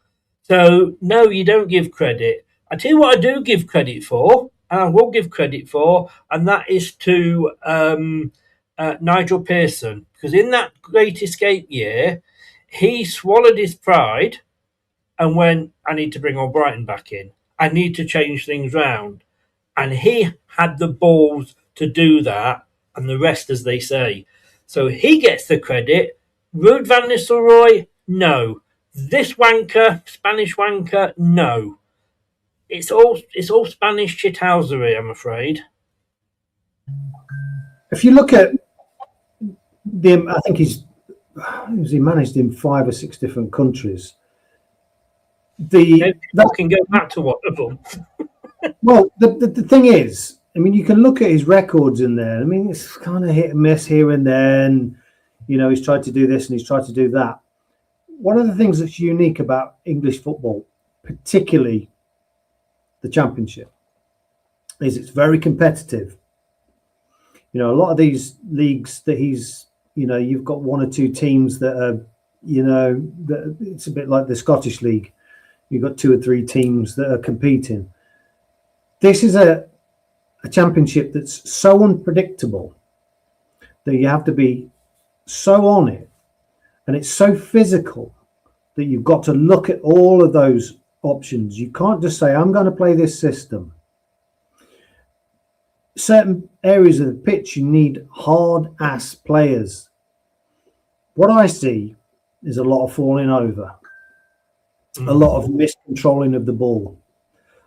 So, no, you don't give credit. I tell you what I do give credit for, and I will give credit for, and that is to Nigel Pearson. Because in that Great Escape year, he swallowed his pride and went, I need to bring Albrighton back in. I need to change things round. And he had the balls to do that, and the rest, as they say. So he gets the credit. Ruud van Nistelrooy, no. This wanker, Spanish wanker, no. It's all Spanish shithousery, I'm afraid. If you look at I think he managed in 5 or 6 different countries. Maybe can go back to one of them. Well, the thing is, I mean, you can look at his records in there. I mean, it's kind of hit and miss here and there, and he's tried to do this and he's tried to do that. One of the things that's unique about English football, particularly the Championship, is it's very competitive. A lot of these leagues that he's, you've got 1 or 2 teams that are, that it's a bit like the Scottish League. You've got 2 or 3 teams that are competing. This is a championship that's so unpredictable that you have to be so on it, and it's so physical that you've got to look at all of those options. You can't just say, I'm going to play this system. Certain areas of the pitch, you need hard-ass players. What I see is a lot of falling over, a lot of miscontrolling of the ball,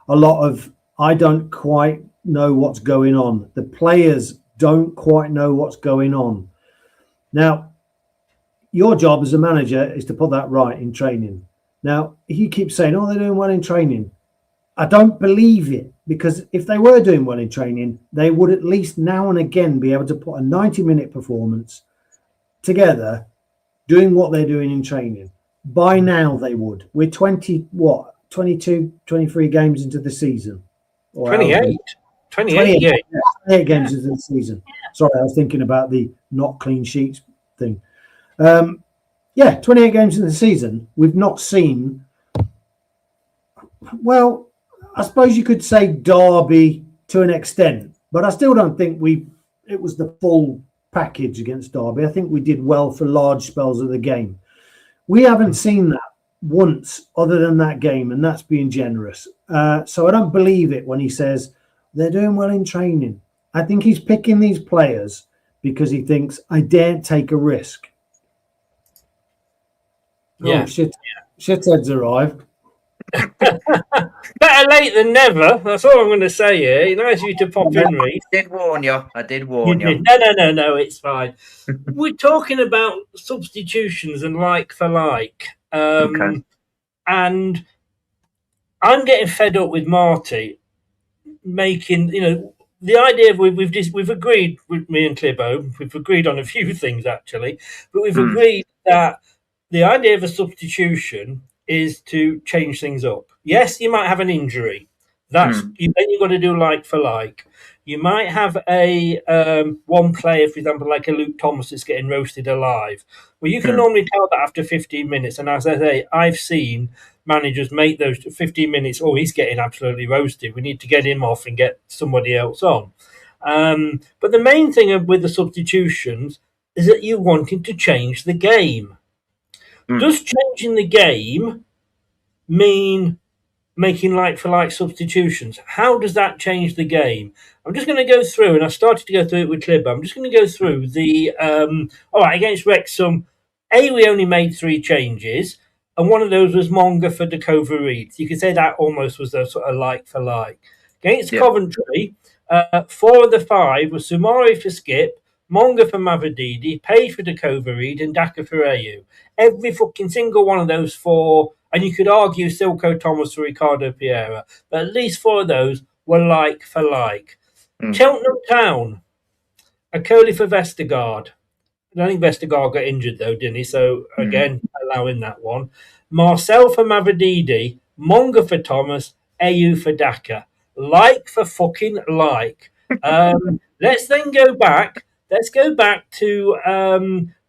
a lot of I don't quite know what's going on. The players don't quite know what's going on. Now, your job as a manager is to put that right in training. Now, you keep saying, oh, they're doing well in training. I don't believe it, because if they were doing well in training, they would at least now and again be able to put a 90-minute performance together doing what they're doing in training. By now they would. We're 22, 23 games into the season. 28 games into the season. Sorry, I was thinking about the not clean sheets thing. 28 games into the season. We've not seen, well, I suppose you could say Derby to an extent, but I still don't think it was the full package against Derby. I think we did well for large spells of the game. We haven't seen that once other than that game, and that's being generous. So I don't believe it when he says they're doing well in training. I think he's picking these players because he thinks, I daren't take a risk. Yeah. Oh, shitheads arrived. Better late than never. That's all I'm going to say here. Nice of you to pop in, Reed. I did warn you. No, it's fine. We're talking about substitutions and like for like. Okay. And I'm getting fed up with Marty making, the idea of we've agreed with me and Clibbo, we've agreed on a few things actually, but we've agreed that the idea of a substitution is to change things up. Yes, you might have an injury. Then you've got to do like for like. You might have a one player, for example, like a Luke Thomas that's getting roasted alive. Well, you can normally tell that after 15 minutes. And as I say, I've seen managers make those 15 minutes. Oh, he's getting absolutely roasted. We need to get him off and get somebody else on. But the main thing with the substitutions is that you're wanting to change the game. Does changing the game mean making like-for-like substitutions? How does that change the game? I'm just going to go through, and I started to go through it with Clibbo. I'm just going to go through the... all right, against Wrexham, we only made 3 changes, and one of those was Monga for Dakova Reed. You could say that almost was a sort of like-for-like. Against Coventry, 4 of the 5 was Sumari for Skip, Monga for Mavididi, Page for Dakova Reed, and Daka for Ayew. Every fucking single one of those 4, and you could argue Silko Thomas for Ricardo Piera, but at least 4 of those were like for like. Cheltenham Town, a Coley for Vestergaard. I don't think Vestergaard got injured though, didn't he? So again, allowing that one. Marcel for Mavididi, Monga for Thomas, Ayew for Daka. Like for fucking like. Let's then go back. Let's go back to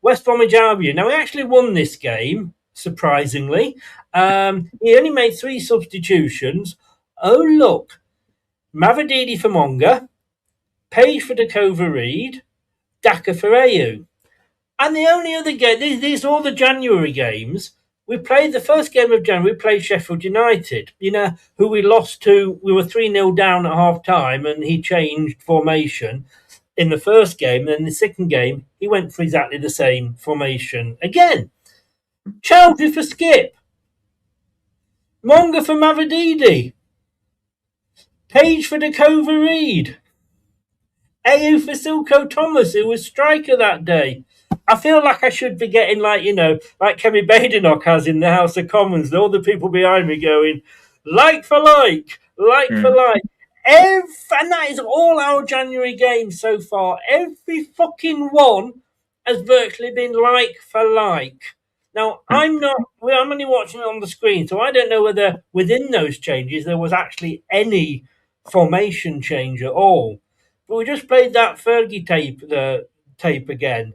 West Bromwich Albion. Now, we actually won this game, surprisingly. He only made 3 substitutions. Oh, look. Mavididi for Monga, Page for Dakova Reed, Daka for Ayew. And the only other game, these are all the January games. We played the first game of January, we played Sheffield United, who we lost to. We were 3-0 down at half time, and he changed formation in the first game. And then the second game, he went for exactly the same formation again. Chelsea for Skip, Monga for Mavididi, Page for Dakova Reed, Ayew for Silko Thomas, who was striker that day. I feel like I should be getting like Kevin Badenoch has in the House of Commons, all the people behind me going, like for like, for like. And that is all our January games so far. Every fucking one has virtually been like for like. Now, I'm only watching it on the screen, so I don't know whether within those changes there was actually any formation change at all. But we just played that Fergie tape again.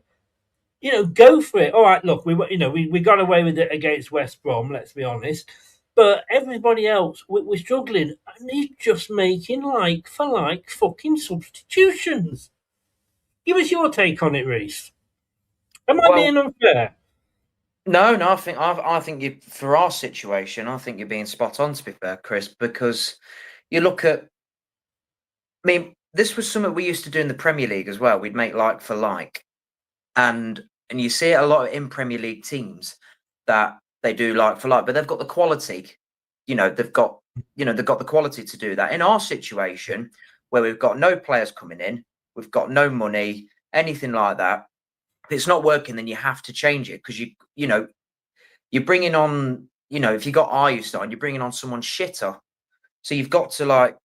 Go for it. All right, look, we got away with it against West Brom, let's be honest. But everybody else, we're struggling, and he's just making like for like fucking substitutions. Give us your take on it, Reese. Am I being unfair? No, I think you, for our situation, I think you're being spot on, to be fair, Chris, because you look at, this was something we used to do in the Premier League as well. We'd make like for like, and you see it a lot in Premier League teams that they do like for like, but they've got the quality. They've got the quality to do that. In our situation, where we've got no players coming in, we've got no money, anything like that. If it's not working, then you have to change it, because you're bringing on, if you got Ayew starting, you're bringing on someone shitter. So you've got to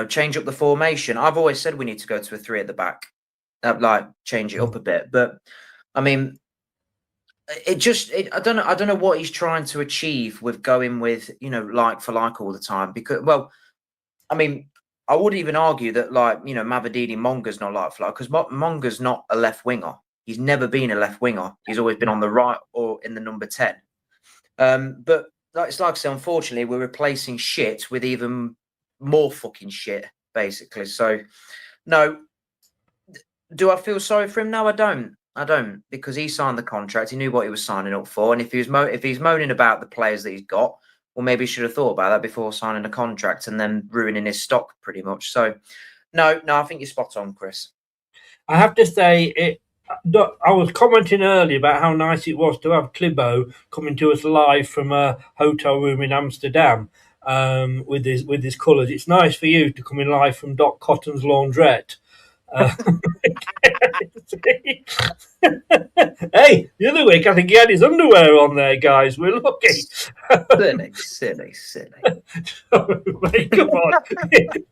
change up the formation. I've always said we need to go to a 3 at the back, change it up a bit. But I don't know what he's trying to achieve with going with like for like all the time, because I would even argue that Mavididi, Monga's not like for like, because Monga's not a left winger. He's never been a left winger. He's always been on the right or in the number 10. But it's like I say, unfortunately, we're replacing shit with even more fucking shit, basically. So, no. Do I feel sorry for him? No, I don't. Because he signed the contract. He knew what he was signing up for. And if he's moaning about the players that he's got, well, maybe he should have thought about that before signing a contract and then ruining his stock pretty much. So, no, I think you're spot on, Chris. I have to say, I was commenting earlier about how nice it was to have Clibbo coming to us live from a hotel room in Amsterdam with his colours. It's nice for you to come in live from Doc Cotton's laundrette. Hey, the other week I think he had his underwear on there, guys. We're lucky. Silly. Mate, come on.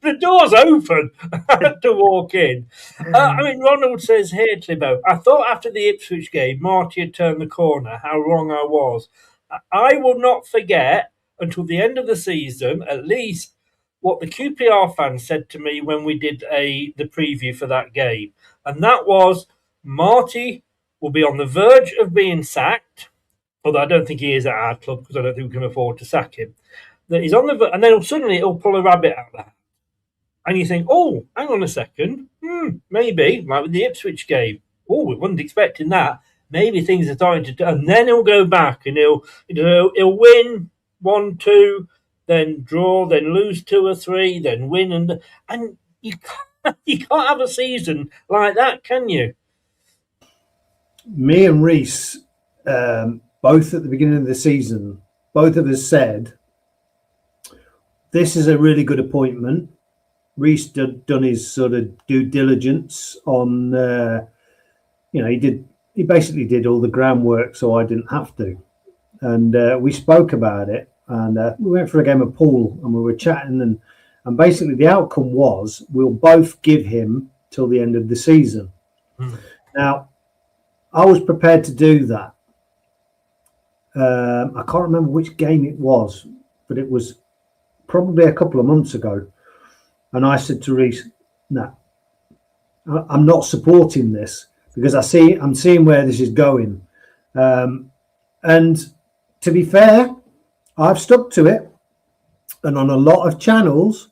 The door's open. I had to walk in. Ronald says here, Clibo, I thought after the Ipswich game, Marty had turned the corner. How wrong I was. I will not forget until the end of the season, at least, what the QPR fans said to me when we did the preview for that game. And that was, Marty will be on the verge of being sacked, although I don't think he is at our club because I don't think we can afford to sack him. That he's on the and then suddenly he'll pull a rabbit out of the hat. And you think, oh, hang on a second, maybe, like with the Ipswich game. Oh, we wasn't expecting that. Maybe things are starting to do, and then he'll go back and he'll win 1-2, then draw, then lose 2 or 3, then win, and you can't have a season like that, can you? Me and Reese, both at the beginning of the season, both of us said, this is a really good appointment. Reese done his sort of due diligence on, he basically did all the groundwork, so I didn't have to. And we spoke about it, and we went for a game of pool, and we were chatting, and basically the outcome was we'll both give him till the end of the season. Now, I was prepared to do that. I can't remember which game it was, but it was probably a couple of months ago. And I said to Reese, no, I'm not supporting this because I'm seeing where this is going. And to be fair, I've stuck to it. And on a lot of channels,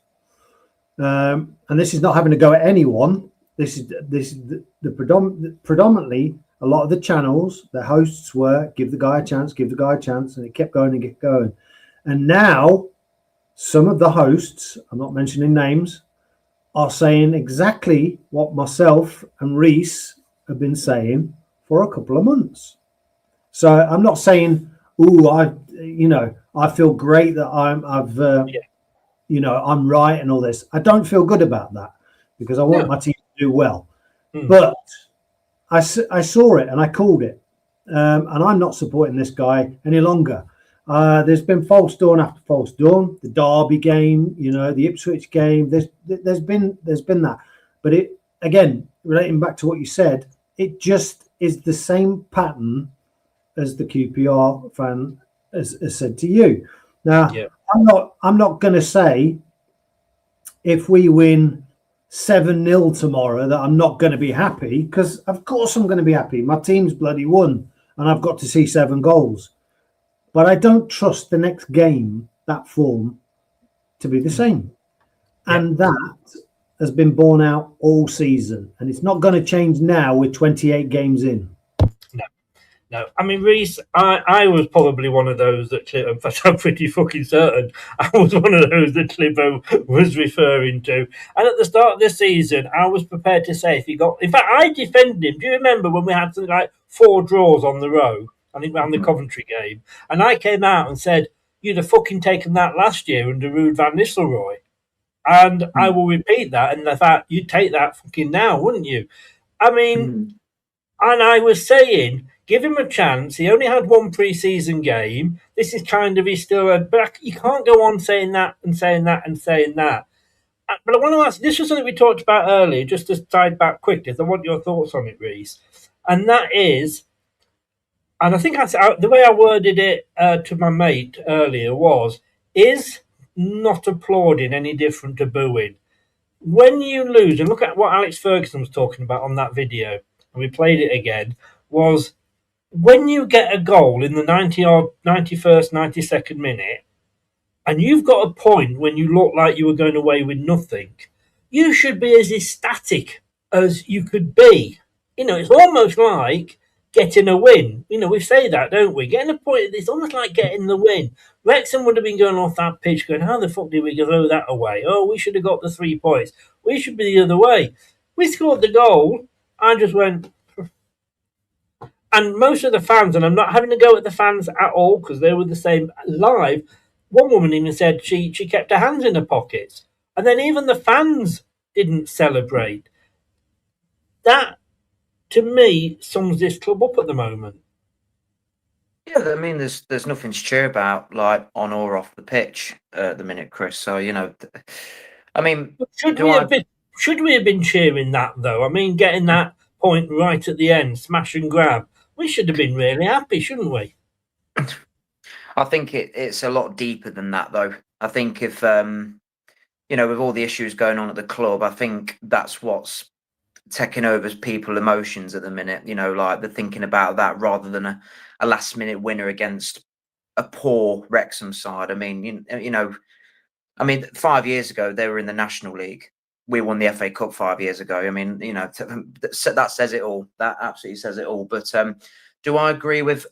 and this is not having to go at anyone, this is the predominantly a lot of the channels, the hosts were give the guy a chance, and it kept going and kept going. And now some of the hosts, I'm not mentioning names, are saying exactly what myself and Reese have been saying for a couple of months. So I'm not saying, I feel great that I'm right and all this. I don't feel good about that because I want my team to do well. But I saw it and I called it. And I'm not supporting this guy any longer. There's been false dawn after false dawn. The Derby game, the Ipswich game. There's been that. But it, again, relating back to what you said, it just is the same pattern as the QPR fan has said to you. Now, I'm not going to say if we win 7-0 tomorrow that I'm not going to be happy, because of course I'm going to be happy. My team's bloody won and I've got to see 7 goals. But I don't trust the next game, that form, to be the same. And that has been borne out all season. And it's not going to change now with 28 games in. No. I mean, Reese, I was probably one of those that, in fact, I'm pretty fucking certain I was one of those that Clibo was referring to. And at the start of the season, I was prepared to say in fact, I defended him. Do you remember when we had something like 4 draws on the row? I think around the Coventry game. And I came out and said, you'd have fucking taken that last year under Ruud van Nistelrooy. And I will repeat that. And the fact you'd take that fucking now, wouldn't you? I mean, and I was saying, give him a chance. He only had 1 pre-season game. This is kind of, he's still but you can't go on saying that and saying that and saying that. But I want to ask, this was something we talked about earlier, just to side back quickly. I want your thoughts on it, Reese. And that is, and I think the way I worded it to my mate earlier was, is not applauding any different to booing? When you lose, and look at what Alex Ferguson was talking about on that video, and we played it again, was when you get a goal in the 91st, 92nd minute, and you've got a point when you look like you were going away with nothing, you should be as ecstatic as you could be. It's almost like getting a win. We say that, don't we? Getting a point, it's almost like getting the win. Wrexham would have been going off that pitch going, how the fuck did we throw that away? Oh, we should have got the 3 points. We should be the other way. We scored the goal. I just went... And most of the fans, and I'm not having to go at the fans at all because they were the same live, one woman even said she kept her hands in her pockets. And then even the fans didn't celebrate. That to me, sums this club up at the moment. Yeah, I mean, there's nothing to cheer about, like on or off the pitch at the minute, Chris. So I mean, Should we have been cheering that though? I mean, getting that point right at the end, smash and grab. We should have been really happy, shouldn't we? I think it's a lot deeper than that, though. I think if with all the issues going on at the club, I think that's what's taking over people's emotions at the minute. Like they're thinking about that rather than a last minute winner against a poor Wrexham side. I mean, 5 years ago they were in the National League. We won the FA Cup 5 years ago. I mean, that says it all. That absolutely says it all. But do I agree with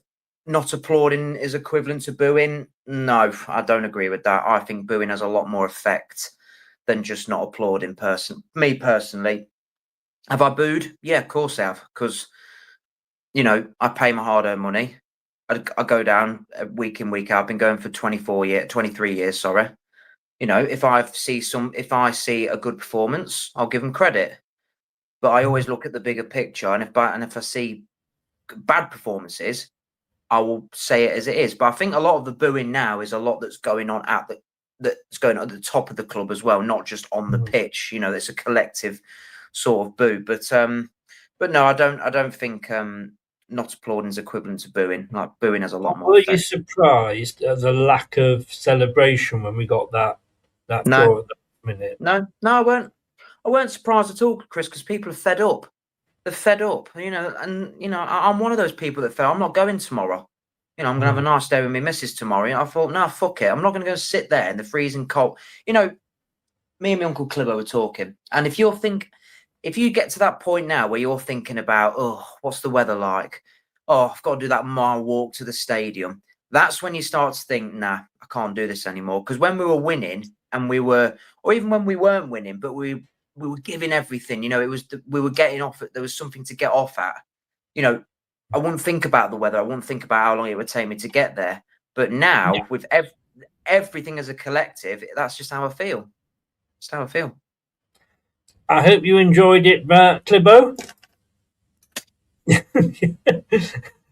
not applauding is equivalent to booing? No, I don't agree with that. I think booing has a lot more effect than just not applauding. Me personally, have I booed? Yeah, of course I have. Because, I pay my hard-earned money. I go down week in, week out. I've been going for 23 years, sorry. If I see a good performance, I'll give them credit. But I always look at the bigger picture, and if I see bad performances, I will say it as it is. But I think a lot of the booing now is a lot that's going on at the top of the club as well, not just on the pitch. It's a collective sort of boo. But no, I don't think not applauding is equivalent to booing. Like booing has a lot more. Were you surprised at the lack of celebration when we got that draw at the minute? No, I weren't. I weren't surprised at all, Chris, because people are fed up. They're fed up, I'm one of those people that felt I'm not going tomorrow. I'm going to have a nice day with my missus tomorrow. I thought, no, fuck it. I'm not going to go sit there in the freezing cold. Me and my Uncle Clibbo were talking. And if you get to that point now where you're thinking about, oh, what's the weather like? Oh, I've got to do that mile walk to the stadium. That's when you start to think, nah, I can't do this anymore. Because when we were winning or even when we weren't winning, but we were giving everything, we were getting off it. There was something to get off at, I wouldn't think about the weather. I wouldn't think about how long it would take me to get there. But now with everything as a collective, that's just how I feel. That's how I feel. I hope you enjoyed it, Clibbo.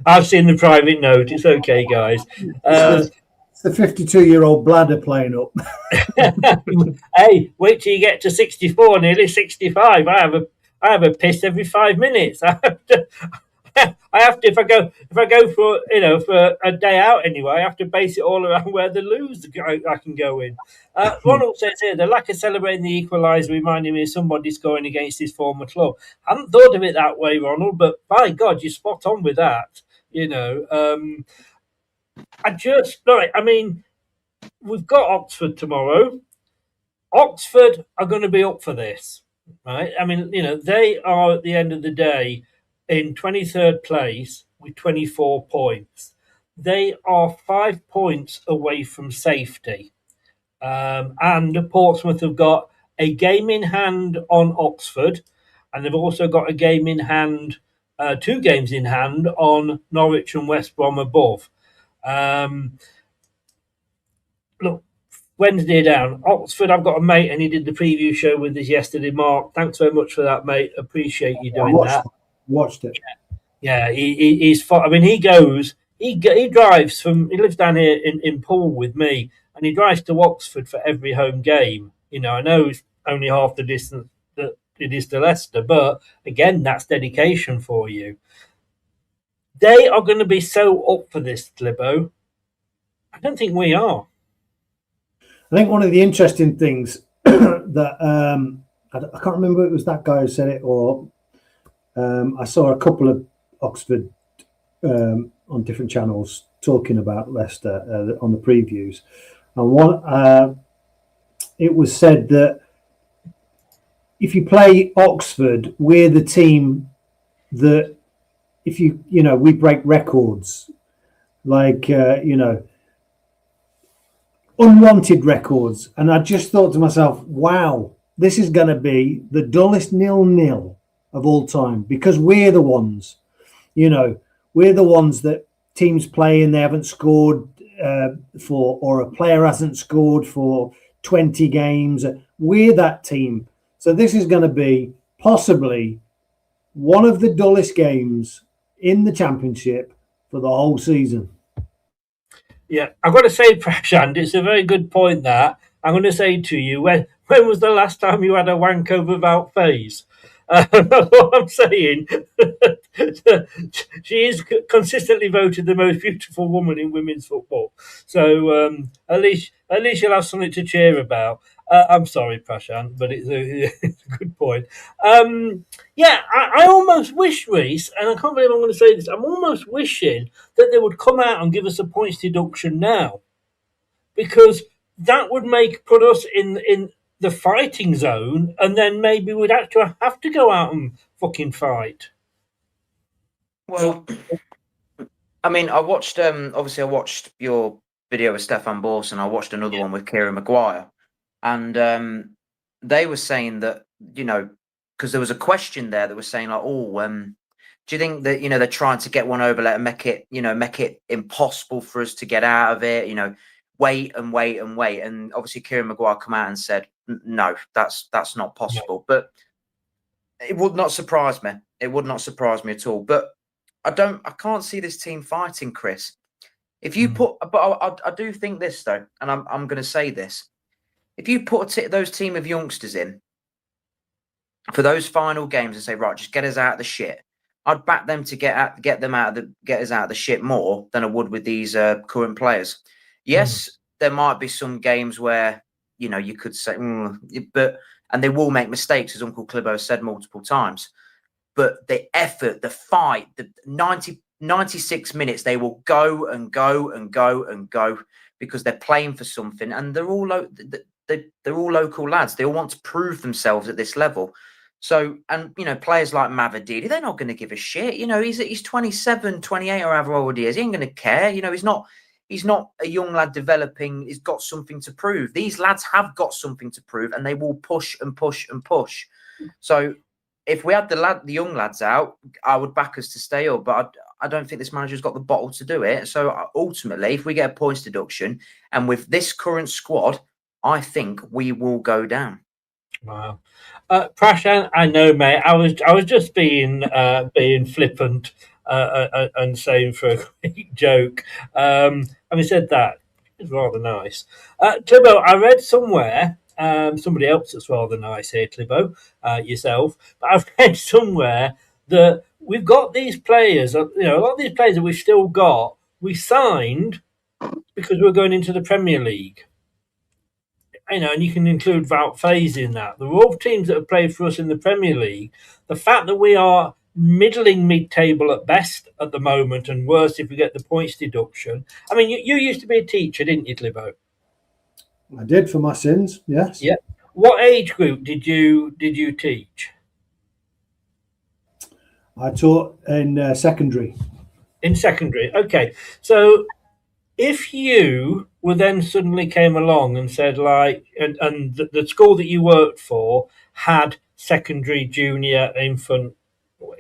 I've seen the private note. It's okay, guys. It's the 52-year-old bladder playing up. Hey, wait till you get to 64, nearly 65. I have a piss every 5 minutes. I have to if I go for a day out anyway, I have to base it all around where the loos I can go in. Ronald says here, the lack of celebrating the equaliser reminded me of somebody scoring against his former club. I hadn't thought of it that way, Ronald, but by God, you're spot on with that. We've got Oxford tomorrow. Oxford are going to be up for this, right? They are at the end of the day in 23rd place with 24 points. They are 5 points away from safety. And Portsmouth have got a game in hand on Oxford, and they've also got a game in hand, 2 games in hand on Norwich and West Brom above. Look, Wednesday down. Oxford, I've got a mate and he did the preview show with us yesterday. Mark, thanks very much for that, mate. Appreciate you doing that. Watched it. Yeah, he's. He drives from. He lives down here in Poole with me, and he drives to Oxford for every home game. I know it's only half the distance that it is to Leicester, but again, that's dedication for you. They are going to be so up for this, Clibbo. I don't think we are. I think one of the interesting things that I can't remember if it was that guy who said it or I saw a couple of Oxford on different channels talking about Leicester on the previews, and one it was said that if you play Oxford, we're the team that if we break records, like unwanted records. And I just thought to myself, wow, this is going to be the dullest 0-0 of all time, because we're the ones, we're the ones that teams play and they haven't scored or a player hasn't scored for 20 games. We're that team. So this is going to be possibly one of the dullest games in the Championship for the whole season. Yeah, I've got to say, Prashant, it's a very good point that I'm going to say to you, when was the last time you had a wanko without phase? That's what I'm saying. She is consistently voted the most beautiful woman in women's football. So at least you'll have something to cheer about. I'm sorry, Prashant, but it's a good point. Yeah, I almost wish, Reese, and I can't believe I'm going to say this, I'm almost wishing that they would come out and give us a points deduction now, because that would put us in the fighting zone, and then maybe we'd actually have to go out and fucking fight. Well, I mean, I watched obviously I watched your video with Stefan Borst, and I watched another one with Kieran Maguire, and they were saying that, you know, because there was a question there that was saying like, do you think that, you know, they're trying to get one over, make it impossible for us to get out of it, you know, wait and wait and wait. And obviously Kieran Maguire come out and said, no, that's not possible. But it would not surprise me. It would not surprise me at all. But I can't see this team fighting, Chris. If you I do think this though, and I'm going to say this. If you put those team of youngsters in for those final games and say, right, just get us out of the shit, I'd back them to get us out of the shit more than I would with these current players. Yes, there might be some games where, you know, you could say, and they will make mistakes, as Uncle Clibbo said multiple times. But the effort, the fight, the 96 minutes, they will go and go and go and go because they're playing for something, and they're all local lads. They all want to prove themselves at this level. So, and, you know, players like Mavididi, they're not going to give a shit. You know, he's 27, 28 or however old he is. He ain't going to care. You know, he's not a young lad developing. He's got something to prove. These lads have got something to prove, and they will push and push and push. So if we had the young lads out, I would back us to stay up, but I don't think this manager's got the bottle to do it. So ultimately, if we get a points deduction, and with this current squad, I think we will go down. Wow. Prashant, I know, mate. I was just being flippant and saying for a great joke. Having said that, it's rather nice. Clibbo, I read somewhere, somebody else that's rather nice here, Clibbo, yourself, but I've read somewhere that we've got these players, you know, a lot of these players that we've still got, we signed because we're going into the Premier League. You know, and you can include Wout Faes in that. They're all teams that have played for us in the Premier League. The fact that we are middling mid-table at best at the moment, and worse if we get the points deduction. I mean, you used to be a teacher, didn't you, Clibbo? I did for my sins, yes. Yeah. What age group did you teach? I taught in secondary. In secondary, okay. So if you were then suddenly came along and said, like, and the school that you worked for had secondary, junior, infant,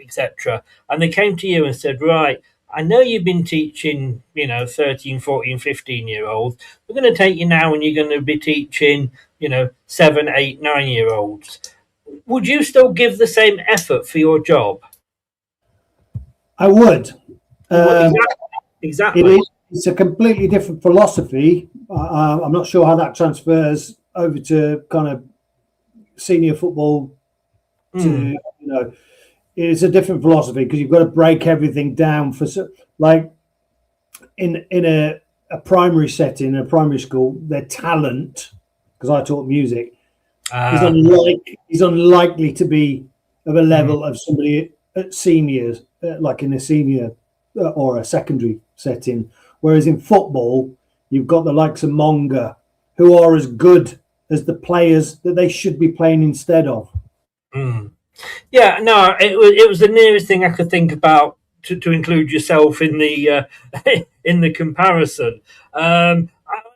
etc., and they came to you and said, right, I know you've been teaching, you know, 13, 14, 15-year-olds. We're going to take you now and you're going to be teaching, you know, 7, 8, 9-year-olds. Would you still give the same effort for your job? I would. Exactly. It's a completely different philosophy. I'm not sure how that transfers over to kind of senior football. You know, it's a different philosophy because you've got to break everything down for, like, in a primary setting, in a primary school, their talent, because I taught music, is unlikely to be of a level of somebody at seniors, like in a senior or a secondary setting. Whereas in football, you've got the likes of Monga, who are as good as the players that they should be playing instead of. Yeah, no, it was the nearest thing I could think about to include yourself in the in the comparison. I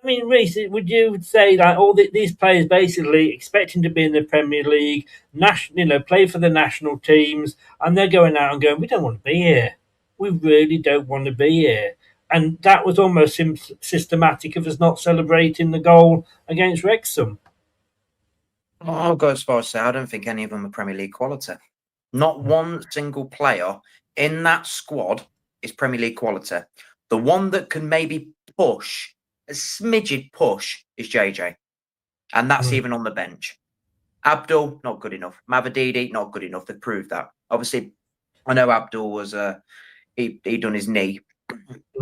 mean, Reece, would you say that all these players basically expecting to be in the Premier League, play for the national teams, and they're going out and going, we don't want to be here. We really don't want to be here. And that was almost systematic of us not celebrating the goal against Wrexham. I'll go as far as to say I don't think any of them are Premier League quality. Not one single player in that squad is Premier League quality. The one that can maybe push, a smidgen push, is JJ. And that's even on the bench. Abdul, not good enough. Mavadidi, not good enough. They've proved that. Obviously, I know Abdul was he done his knee,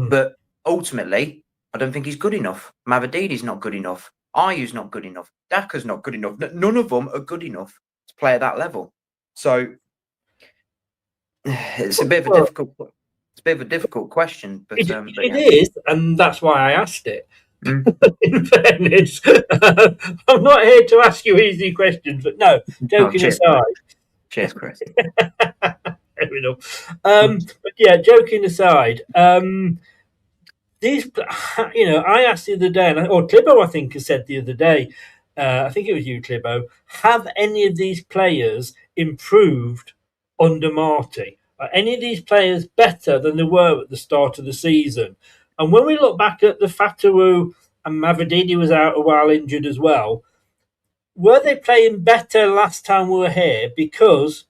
but ultimately, I don't think he's good enough. Mavadidi's not good enough. Ayu's not good enough. Daka's not good enough. None of them are good enough to play at that level. So it's a bit of a difficult question. But it is, and that's why I asked it. In fairness, I'm not here to ask you easy questions, but no, joking aside. Cheers, Chris. Fair enough. But yeah, joking aside, these, I asked the other day, or Clibbo, I think, has said the other day, I think it was you, Clibbo, have any of these players improved under Marty? Are any of these players better than they were at the start of the season? And when we look back at the Fatawu, and Mavadidi was out a while injured as well, were they playing better last time we were here because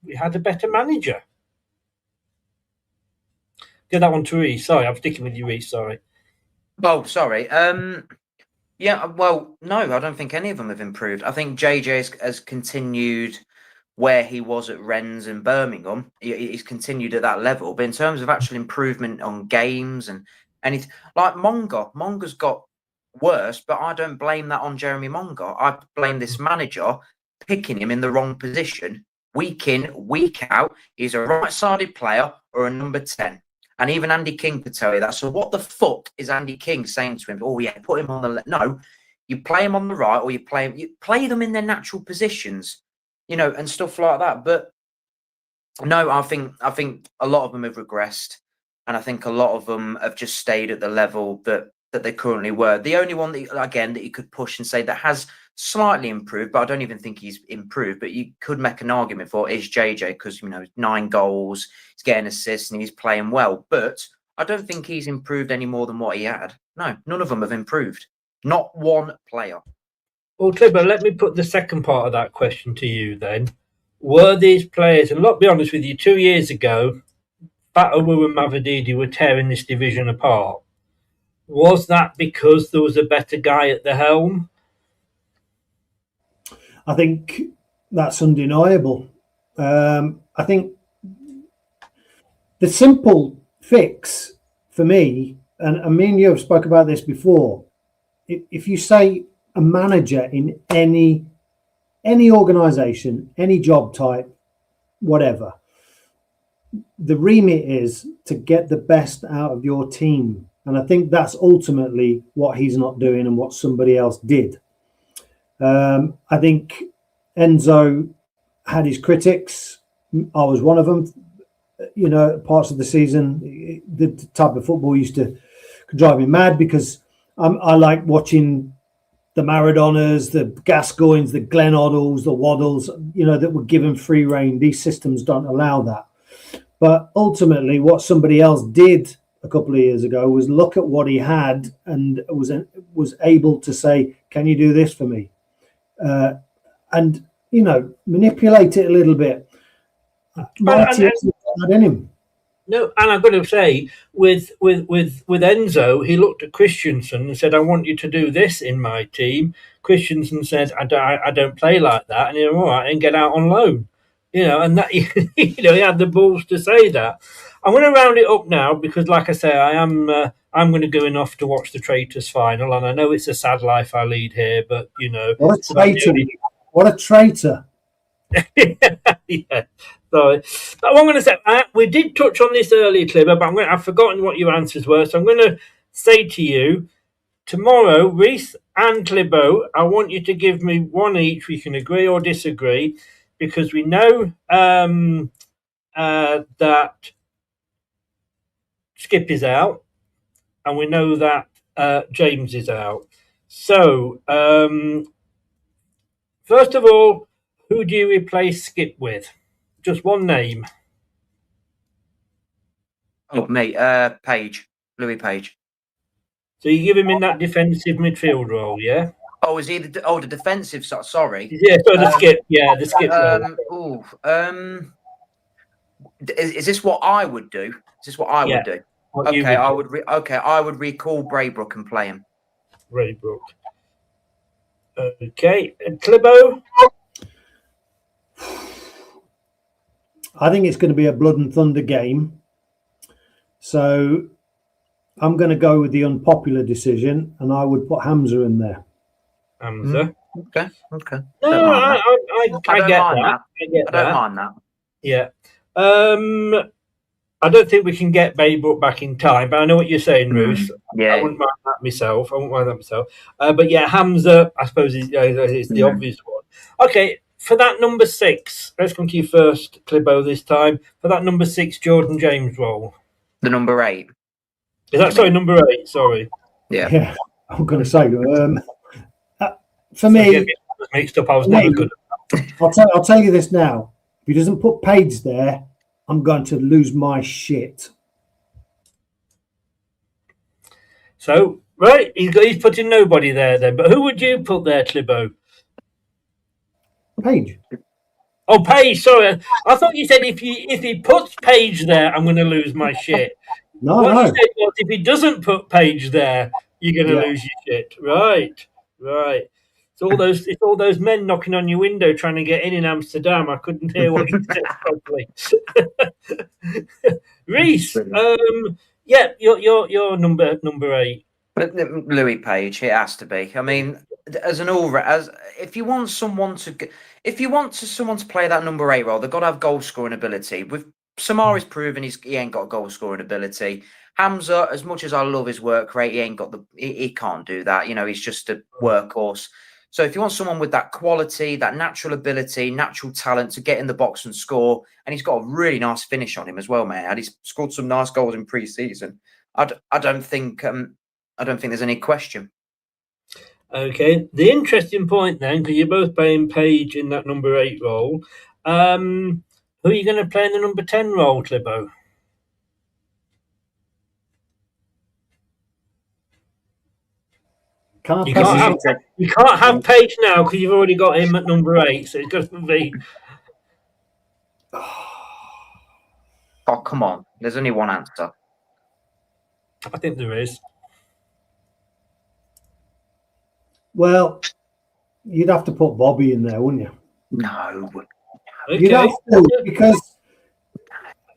we had a better manager? Give that one to Reece. Sorry, I'm sticking with you, Reece. Sorry. Oh, sorry. Yeah, well, no, I don't think any of them have improved. I think JJ has continued where he was at Rennes and Birmingham. He's continued at that level. But in terms of actual improvement on games and anything, like Monga's got worse, but I don't blame that on Jeremy Monga. I blame this manager picking him in the wrong position week in, week out. He's a right-sided player or a number 10. And even Andy King could tell you that. So what the fuck is Andy King saying to him? Oh, yeah, put him on the left. No, you play him on the right, or you play them in their natural positions, and stuff like that. But no, I think a lot of them have regressed. And I think a lot of them have just stayed at the level that they currently were. The only one that you could push and say that has slightly improved, but I don't even think he's improved, but you could make an argument for, is JJ, because 9 goals, he's getting assists and he's playing well. But I don't think he's improved any more than what he had. No, none of them have improved. Not one player. Well, Clibber, let me put the second part of that question to you then. Were these players, and let's be honest with you, 2 years ago, Fatawu and Mavadidi were tearing this division apart. Was that because there was a better guy at the helm? I think that's undeniable. I think the simple fix for me, and me and you have spoke about this before, if you say a manager in any organisation, any job type, whatever, the remit is to get the best out of your team. And I think that's ultimately what he's not doing and what somebody else did. I think Enzo had his critics. I was one of them. Parts of the season, the type of football used to drive me mad because I like watching the Maradonas, the Gascoignes, the Glenn Oddles, the Waddles, that were given free rein. These systems don't allow that. But ultimately, what somebody else did a couple of years ago was look at what he had and was able to say, can you do this for me? And manipulate it a little bit. Marty had in him. No, and I've got to say, with Enzo, he looked at Christensen and said, I want you to do this in my team. Christensen said, I don't play like that. And he went, all right, and get out on loan. And that, he had the balls to say that. I'm going to round it up now because, like I say, I'm going to go off to watch the Traitors final. And I know it's a sad life I lead here, but, What a traitor. What a traitor. Yeah. Sorry. But what I'm going to say, we did touch on this earlier, Clibber, but I've forgotten what your answers were. So I'm going to say to you, tomorrow, Reece and Clibbo, I want you to give me one each. We can agree or disagree, because we know that Skip is out, and we know that James is out. So, first of all, who do you replace Skip with? Just one name. Oh, me. Page. Louis Page. So you give him in that defensive midfield role, yeah? Oh, is he the defensive? Sorry. Yeah, so the Skip. Yeah, the Skip role. Is this what I would do? Is this what I would do? What you Okay, would do. I would recall Braybrook and play him. Braybrook. Okay, and Clibbo? I think it's going to be a blood and thunder game. So I'm going to go with the unpopular decision, and I would put Hamza in there. Hamza. Okay. No, I get that. I don't mind that. Yeah. I don't think we can get Braybrook back in time, but I know what you're saying, Ruth. Yeah. I wouldn't mind that myself. But yeah, Hamza, I suppose, is the obvious one. Okay, for that number 6, let's come to you first, Clibbo, this time. For that number 6 Jordan James role. The number 8. Is that, sorry, number 8, sorry. Yeah. I'm going to say, for me, mixed up, I was never good at that. I'll tell you this now. If he doesn't put Page there, I'm going to lose my shit. So, right, he's putting nobody there then. But who would you put there, Clibbo? Page. Oh, Page, sorry. I thought you said if he puts Page there, I'm going to lose my shit. No, what no. you said was if he doesn't put Page there, you're going to lose your shit. Right. It's all those men knocking on your window trying to get in Amsterdam. I couldn't hear what you said properly. Reese, yeah, you're number 8. But Louis Page, it has to be. I mean, if you want someone to play that number 8 role, they've got to have goal scoring ability. With Samari's proven he ain't got goal scoring ability. Hamza, as much as I love his work rate, he can't do that. You know, he's just a workhorse. So if you want someone with that quality, that natural ability, natural talent to get in the box and score, and he's got a really nice finish on him as well, man. And he's scored some nice goals in pre-season. I don't think there's any question. Okay, the interesting point then, because you're both playing Page in that number 8 role. Who are you going to play in the number 10 role, Clibbo? You can't have Page now because you've already got him at number 8, so it's got to be. Oh, come on! There's only one answer. I think there is. Well, you'd have to put Bobby in there, wouldn't you? No. Okay. You'd have to, because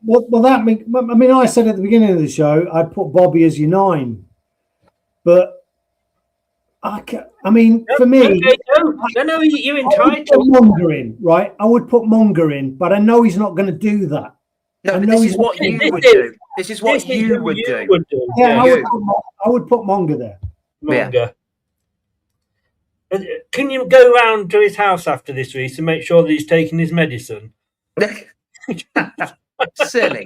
that mean? I mean, I said at the beginning of the show I'd put Bobby as your 9, but I mean, for me, no, you're entitled. I would put Munger in, right? I would put Munger in, but I know he's not going to do that. No, but this is what you would do. This is what you would do. Yeah, I would put Munger there. Munger. Yeah. Can you go round to his house after this, Reese, and make sure that he's taking his medicine? Silly.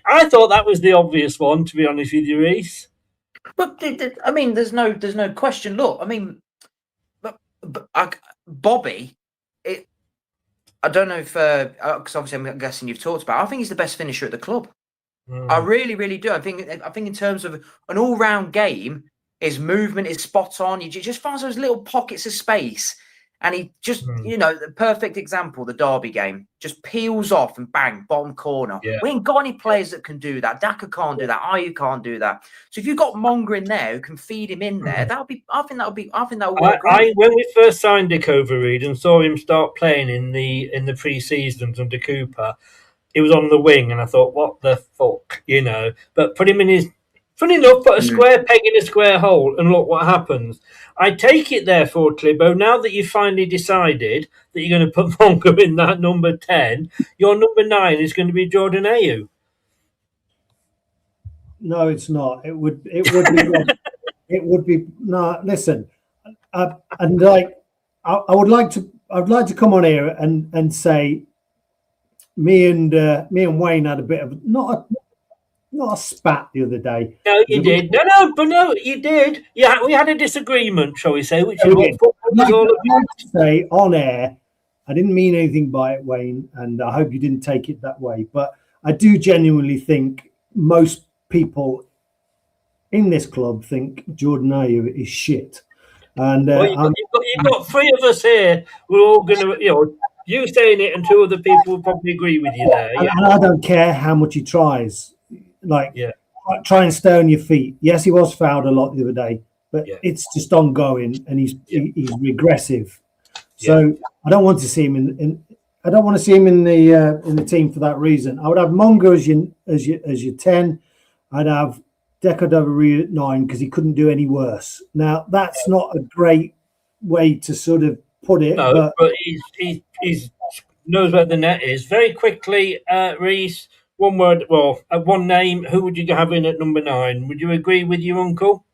I thought that was the obvious one, to be honest with you, Reese. But I mean, there's no question. Look, I mean, Bobby. I don't know if because obviously I'm guessing you've talked about. I think he's the best finisher at the club. I really, really do. I think in terms of an all-round game, his movement is spot on. He just finds those little pockets of space. And he just, the perfect example, the Derby game, just peels off and bang, bottom corner. Yeah. We ain't got any players that can do that. Daka can't do that. Ayu can't do that. So if you've got Monger in there who can feed him in there, I think that'll work. When we first signed Dick Overreed and saw him start playing in the pre-seasons under Cooper, he was on the wing, and I thought, what the fuck, But put him in his. Funny enough, put a square peg in a square hole, and look what happens. I take it, therefore, Clibbo, now that you've finally decided that you're going to put Monger in that number 10, your number 9 is going to be Jordan Ayew. No, it's not. It would be. It would be. No, listen. And like, I would like to come on here and say, me and Wayne had a bit of not a spat the other day. No, you did. No, you did. Yeah, we had a disagreement, shall we say, which is what football is all about. I'd like to say on air, I didn't mean anything by it, Wayne, and I hope you didn't take it that way. But I do genuinely think most people in this club think Jordan Ayew is shit. And you've got 3 of us here. We're all going to, You saying it, and two other people would probably agree with you there. Yeah. And I don't care how much he tries. Like, Yeah. try and stay on your feet. Yes, he was fouled a lot the other day, but Yeah. it's just ongoing, and he's regressive. So I don't want to see him in I don't want to see him in the team for that reason. I would have Mongo as your 10. I'd have Decadovary at 9 because he couldn't do any worse. Now that's not a great way to sort of put it, No, but he's knows where the net is. Very quickly, Reese, one word, one name. Who would you have in at number 9? Would you agree with your uncle?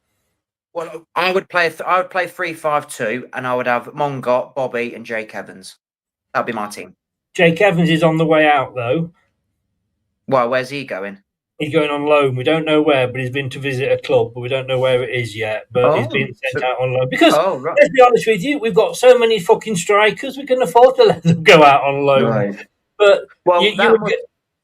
Well, I would play 3-5-2, and I would have Mongot, Bobby, and Jake Evans. That'd be my team. Jake Evans is on the way out, though. Well, where's he going? He's going on loan. We don't know where, but he's been to visit a club, but we don't know where it is yet. But he's been sent out on loan. Because, let's be honest with you, we've got so many fucking strikers, we can afford to let them go out on loan. Right. But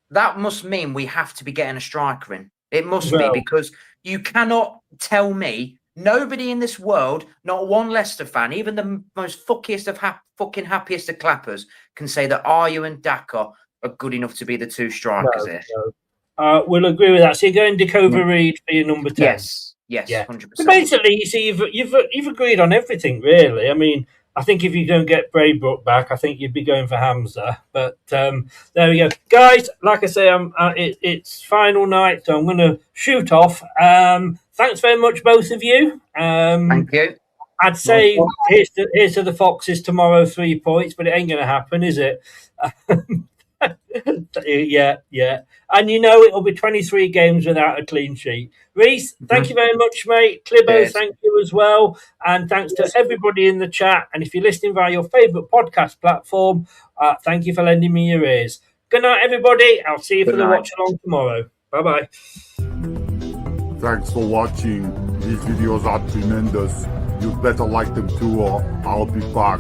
that must mean we have to be getting a striker in. It must be, because you cannot tell me, nobody in this world, not one Leicester fan, even the most fuckiest of fucking happiest of clappers, can say that Ayew and Daka are good enough to be the two strikers here. No. We'll agree with that. So you're going Dakota Reed for your number 10. Yes, yeah. 100%. So basically, you see, you've agreed on everything, really. I mean, I think if you don't get Braybrook back, I think you'd be going for Hamza. But there we go, guys. Like I say, it's final night, so I'm going to shoot off. Thanks very much, both of you. Thank you. I'd say here's to the Foxes tomorrow, 3 points, but it ain't going to happen, is it? Yeah. And it'll be 23 games without a clean sheet. Reese, thank you very much, mate. Clibbo, thank you as well. And thanks to everybody in the chat. And if you're listening via your favourite podcast platform, thank you for lending me your ears. Good night, everybody. I'll see you for the watch along tomorrow. Bye-bye. Thanks for watching. These videos are tremendous. You better like them too, or I'll be back.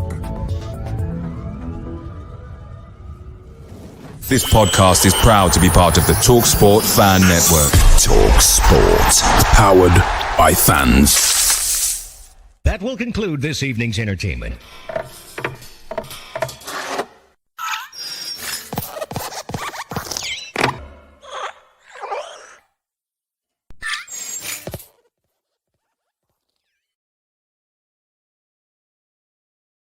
This podcast is proud to be part of the TalkSport Fan Network. TalkSport. Powered by fans. That will conclude this evening's entertainment.